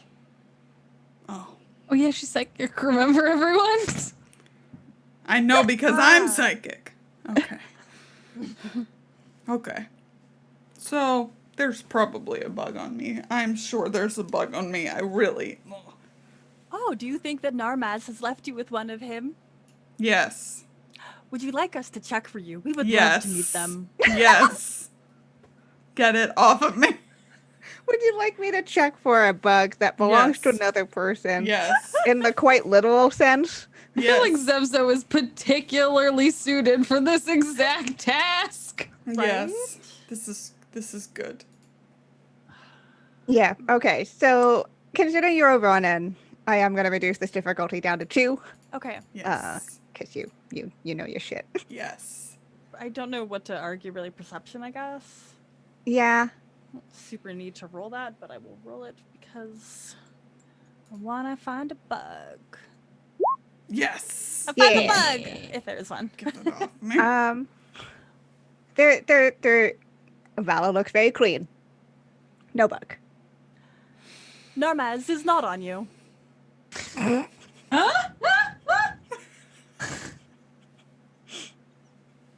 B: Oh.
C: Oh yeah, she's psychic. Remember, everyone?
B: I know because I'm psychic. Okay. Okay. So, there's probably a bug on me. I'm sure there's a bug on me. I really...
E: Oh, do you think that Narmaz has left you with one of him?
B: Yes.
E: Would you like us to check for you? We would love
B: Yes.
E: to meet them.
B: Yes. Get it off of me.
A: Would you like me to check for a bug that belongs to
B: Yes.
A: another person?
B: Yes.
A: In the quite literal sense?
C: I feel like
B: Yes.
C: Zev'xo is particularly suited for this exact task.
B: Yes. This is good.
A: Yeah, okay. So, considering you're over on N, I am going to reduce this difficulty down to 2.
E: Okay.
B: Yes.
A: Because you know your shit.
B: Yes.
E: I don't know what to argue, really. Perception, I guess.
A: Yeah.
E: I don't super need to roll that, but I will roll it because I want to find a bug.
B: Yes.
E: I found
A: Yeah.
E: a bug, if there is one.
B: Get it off me.
A: Valla looks very clean. No bug.
E: Narmaz is not on you.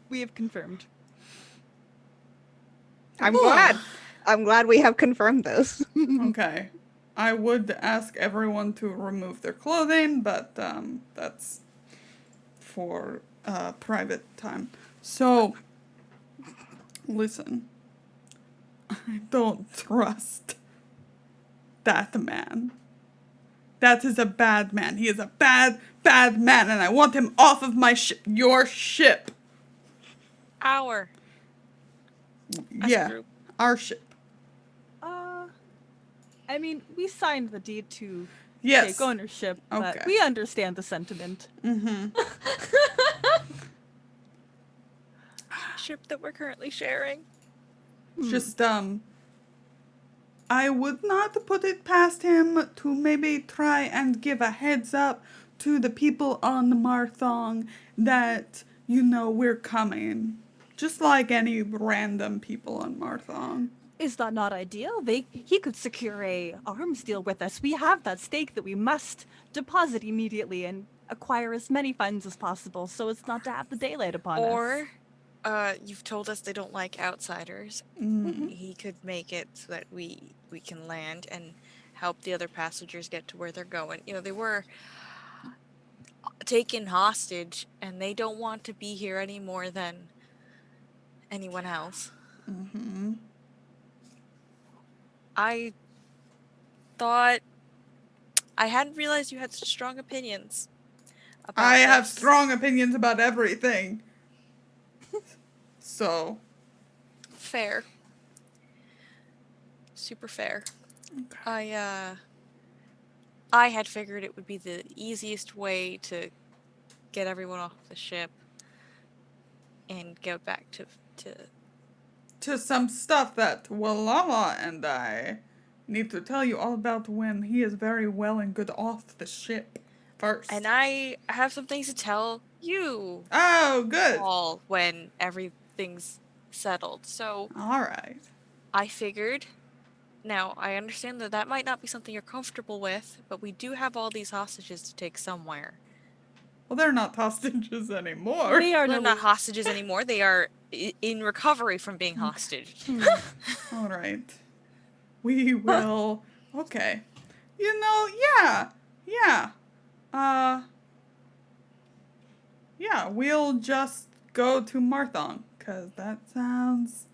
E: We have confirmed.
A: I'm glad. I'm glad we have confirmed this.
B: Okay. I would ask everyone to remove their clothing, but that's for private time. So, listen. I don't trust that man. That is a bad man. He is a bad, bad man, and I want him off of my ship. Your ship.
D: As a
B: Yeah,
D: group.
B: our ship.
E: I mean, we signed the deed to
B: Yes.
E: take ownership, but
B: Okay.
E: we understand the sentiment.
B: Mm-hmm.
D: Ship that we're currently sharing.
B: Just, I would not put it past him to maybe try and give a heads up to the people on the Marthong that, you know, we're coming. Just like any random people on Marthong.
E: Is that not ideal? He could secure a arms deal with us. We have that stake that we must deposit immediately and acquire as many funds as possible so as not to have the daylight upon us.
D: Or, you've told us they don't like outsiders.
B: Mm.
D: He could make it so that we can land and help the other passengers get to where they're going. You know, they were taken hostage, and they don't want to be here any more than anyone else.
B: Mm-hmm.
D: I thought... I hadn't realized you had such strong opinions about
B: I have
D: this.
B: strong opinions about everything. So.
D: Fair. Super fair.
B: Okay.
D: I had figured it would be the easiest way to get everyone off the ship and go back to
B: some stuff that Wallahlah and I need to tell you all about when he is very well and good off the ship first.
D: And I have some things to tell you
B: Oh, good.
D: all when everything's settled. So
B: All right.
D: I figured, now I understand that might not be something you're comfortable with, but we do have all these hostages to take somewhere.
B: Well, they're not hostages anymore.
E: They are
D: They're
E: no
D: not hostages anymore. They are in recovery from being hostage.
B: All right. We will. Okay. You know, yeah. Yeah, we'll just go to Marthong, because that sounds...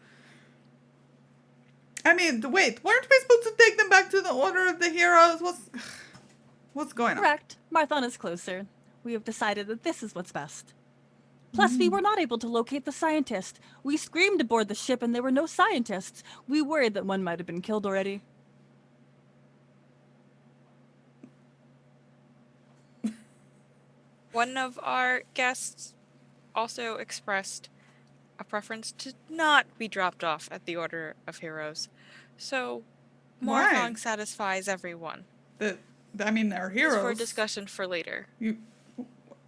B: I mean, wait, weren't we supposed to take them back to the Order of the Heroes? What's going on?
E: Correct. Marthon is closer. We have decided that this is what's best. Plus, we were not able to locate the scientist. We screamed aboard the ship and there were no scientists. We worried that one might have been killed already.
D: One of our guests also expressed a preference to not be dropped off at the Order of Heroes. So,
B: Why?
D: Marthong satisfies everyone.
B: I mean, they're
D: It's
B: heroes.
D: for a discussion for later.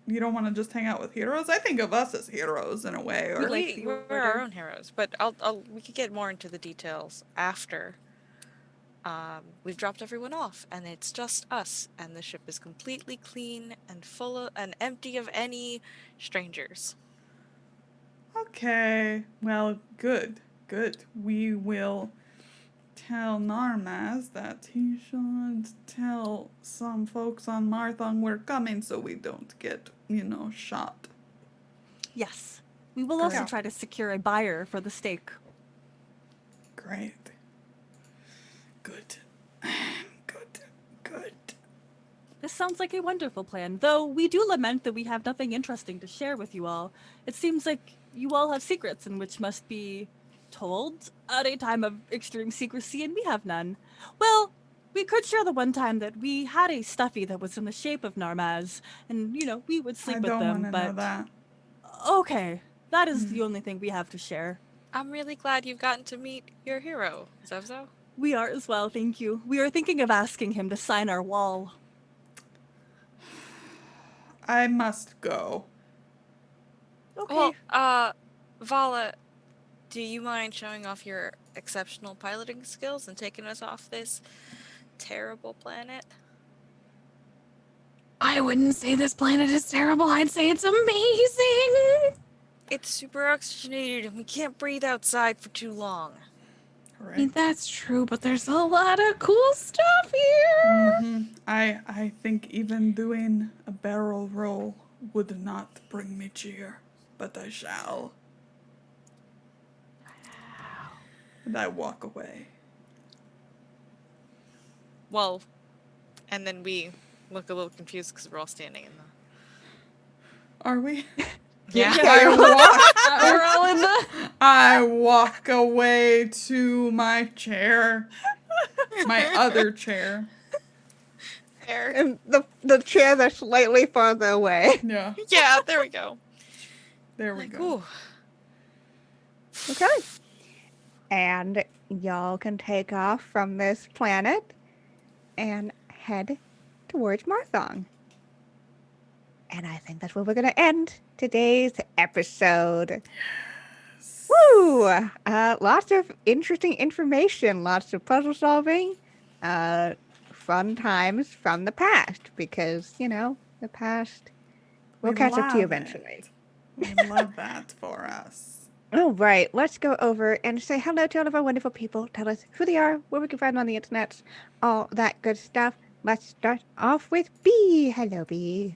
B: You don't want to just hang out with heroes? I think of us as heroes in a way. Or
D: We're our own heroes, but we could get more into the details after. We've dropped everyone off, and it's just us, and the ship is completely clean and full of, and empty of any strangers.
B: Okay. Well, good. We will tell Narmaz that he should tell some folks on Marthong we're coming so we don't get, shot.
E: Yes. We will also
B: Great.
E: try to secure a buyer for the steak.
B: Great. Good. Good.
E: This sounds like a wonderful plan, though we do lament that we have nothing interesting to share with you all. It seems like you all have secrets in which must be told at a time of extreme secrecy, and we have none. Well, we could share the one time that we had a stuffy that was in the shape of Narmaz, and, we would sleep
B: I
E: with
B: don't
E: them,
B: want to know
E: but...
B: that.
E: Okay, that is the only thing we have to share.
D: I'm really glad you've gotten to meet your hero, Zev'xo.
E: We are as well, thank you. We are thinking of asking him to sign our wall.
B: I must go.
E: Okay.
D: Well, Valla, do you mind showing off your exceptional piloting skills and taking us off this terrible planet?
C: I wouldn't say this planet is terrible. I'd say it's amazing.
D: It's super oxygenated and we can't breathe outside for too long.
C: I mean,
B: Right.
C: that's true, but there's a lot of cool stuff here.
B: I think even doing a barrel roll would not bring me cheer, but I shall. And I walk away.
D: Well, and then we look a little confused because we're all standing in the...
B: Are we?
D: Yeah.
C: We're all in the...
B: I walk away to my chair. My other chair.
D: There.
A: And the chair that's slightly farther away.
B: Yeah,
D: Yeah, there we go.
B: there we
D: Like,
B: go.
D: ooh.
A: Okay. And y'all can take off from this planet and head towards Marthong. And I think that's where we're going to end today's episode. Woo! Lots of interesting information, lots of puzzle solving, fun times from the past, because, the past will
B: We
A: catch up to you
B: love it.
A: eventually.
B: We love that for us.
A: All right, let's go over and say hello to all of our wonderful people. Tell us who they are, where we can find them on the internet, all that good stuff. Let's start off with B. Hello, B.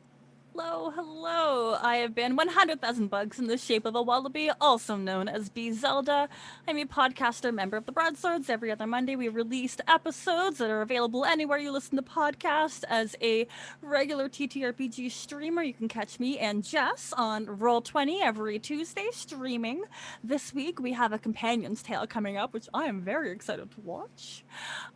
E: Hello. I have been 100,000 bugs in the shape of a wallaby, also known as B. Zelda. I'm a podcaster, member of the Broadswords. Every other Monday, we released episodes that are available anywhere you listen to podcasts. As a regular TTRPG streamer, you can catch me and Jess on Roll20 every Tuesday streaming. This week, we have a Companion's Tale coming up, which I am very excited to watch.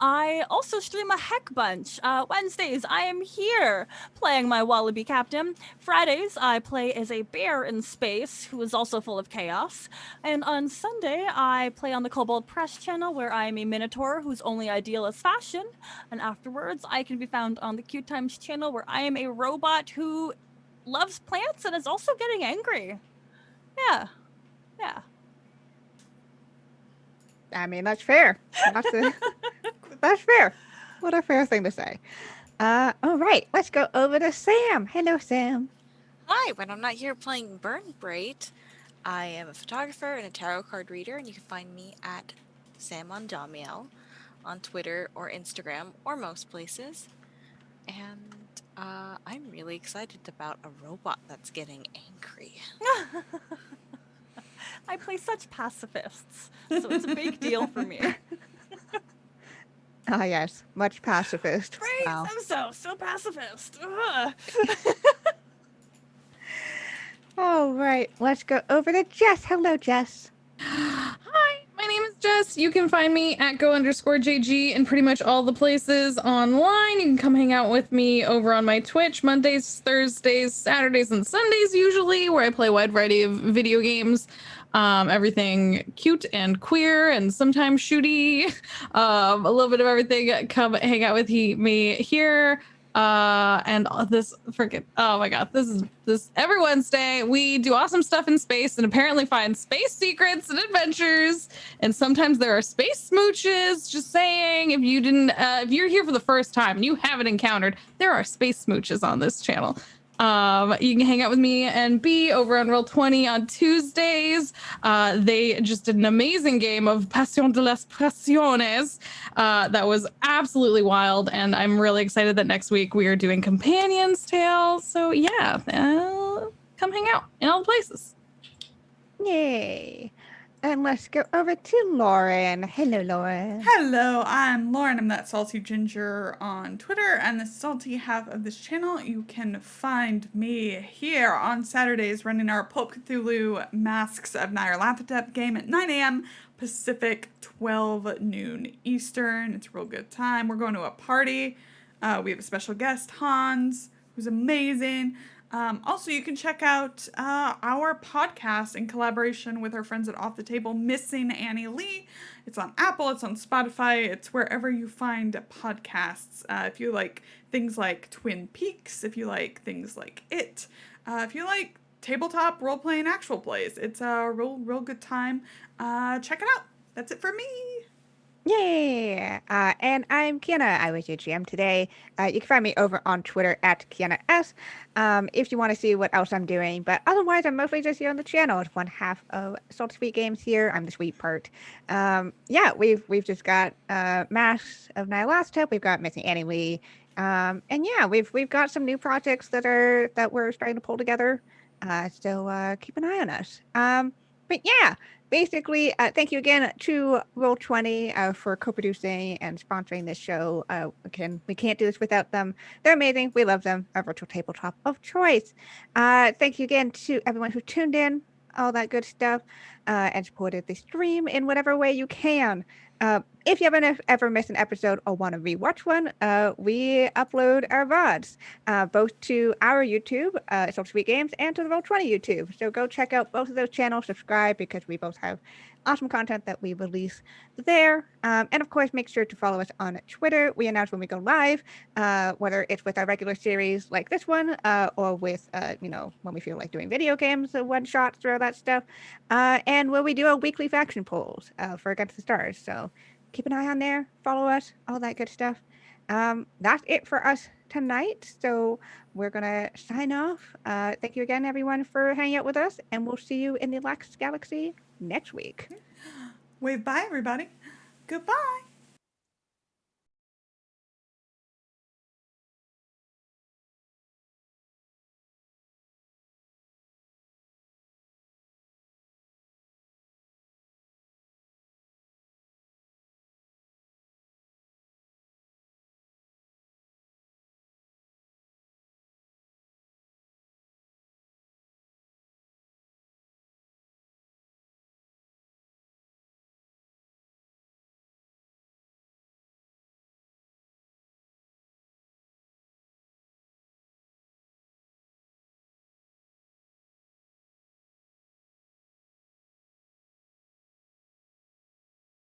E: I also stream a heck bunch. Wednesdays, I am here playing my wallaby captain. Fridays, I play as a bear in space who is also full of chaos. And on Sunday, I play on the Kobold Press channel where I am a minotaur whose only ideal is fashion. And afterwards, I can be found on the Cute Times channel where I am a robot who loves plants and is also getting angry. Yeah.
A: I mean, that's fair. That's fair. What a fair thing to say. All right, let's go over to Sam. Hello, Sam.
D: Hi, when I'm not here playing Burn Bryte, I am a photographer and a tarot card reader, and you can find me at SamOnDamiel on Twitter or Instagram or most places. And I'm really excited about a robot that's getting angry.
E: I play such pacifists, so it's a big deal for me.
A: Ah, yes, much pacifist.
E: Praise
A: Wow.
E: Zev'xo, so pacifist. Ugh.
A: All right, let's go over to Jess. Hello, Jess.
C: Hi, my name is Jess. You can find me at go_JG in pretty much all the places online. You can come hang out with me over on my Twitch Mondays, Thursdays, Saturdays, and Sundays usually, where I play a wide variety of video games. Everything cute and queer and sometimes shooty. A little bit of everything. Come hang out with me here. And this freaking, oh my god, this every Wednesday we do awesome stuff in space and apparently find space secrets and adventures. And sometimes there are space smooches. Just saying, if you didn't, if you're here for the first time and you haven't encountered, there are space smooches on this channel. You can hang out with me and B over on Roll20 on Tuesdays. They just did an amazing game of Pasión de las Pasiones that was absolutely wild, and I'm really excited that next week we are doing Companion's Tale. So yeah, come hang out in all the places.
A: Yay. And let's go over to Lauren. Hello, Lauren.
B: Hello, I'm Lauren. I'm that salty ginger on Twitter and the salty half of this channel. You can find me here on Saturdays running our Pulp Cthulhu Masks of Nyarlathotep game at 9 a.m. Pacific, 12 noon Eastern. It's a real good time. We're going to a party. We have a special guest, Hans, who's amazing. Also, you can check out our podcast in collaboration with our friends at Off the Table, Missing Annie Lee. It's on Apple, it's on Spotify, it's wherever you find podcasts. If you like things like Twin Peaks, if you like things like It, if you like tabletop role-playing actual plays, it's a real good time. Check it out. That's it for me.
A: Yay! And I'm Kienna. I was your GM today. You can find me over on Twitter at Kienna S. If you want to see what else I'm doing. But otherwise, I'm mostly just here on the channel. It's one half of Salty Sweet Games here. I'm the sweet part. Yeah, we've just got Masks of Nyarlathotep. We've got Missing Annie Lee. And yeah, we've got some new projects that we're starting to pull together. So keep an eye on us. But yeah. Basically, thank you again to Roll20 for co-producing and sponsoring this show. We can't do this without them. They're amazing. We love them. Our virtual tabletop of choice. Thank you again to everyone who tuned in, all that good stuff, and supported the stream in whatever way you can. If you haven't ever missed an episode or want to rewatch one, we upload our VODs, both to our YouTube, Salty Sweet Games, and to the Roll20 YouTube. So go check out both of those channels, subscribe, because we both have awesome content that we release there. And of course, make sure to follow us on Twitter. We announce when we go live, whether it's with our regular series like this one, or with, when we feel like doing video games, one-shots, through all that stuff. And where we do our weekly faction polls for Against the Stars. So keep an eye on there, follow us, all that good stuff. That's it for us tonight. So we're going to sign off. Thank you again, everyone, for hanging out with us. And we'll see you in the Olaxis Galaxy next week.
B: Wave bye, everybody. Goodbye.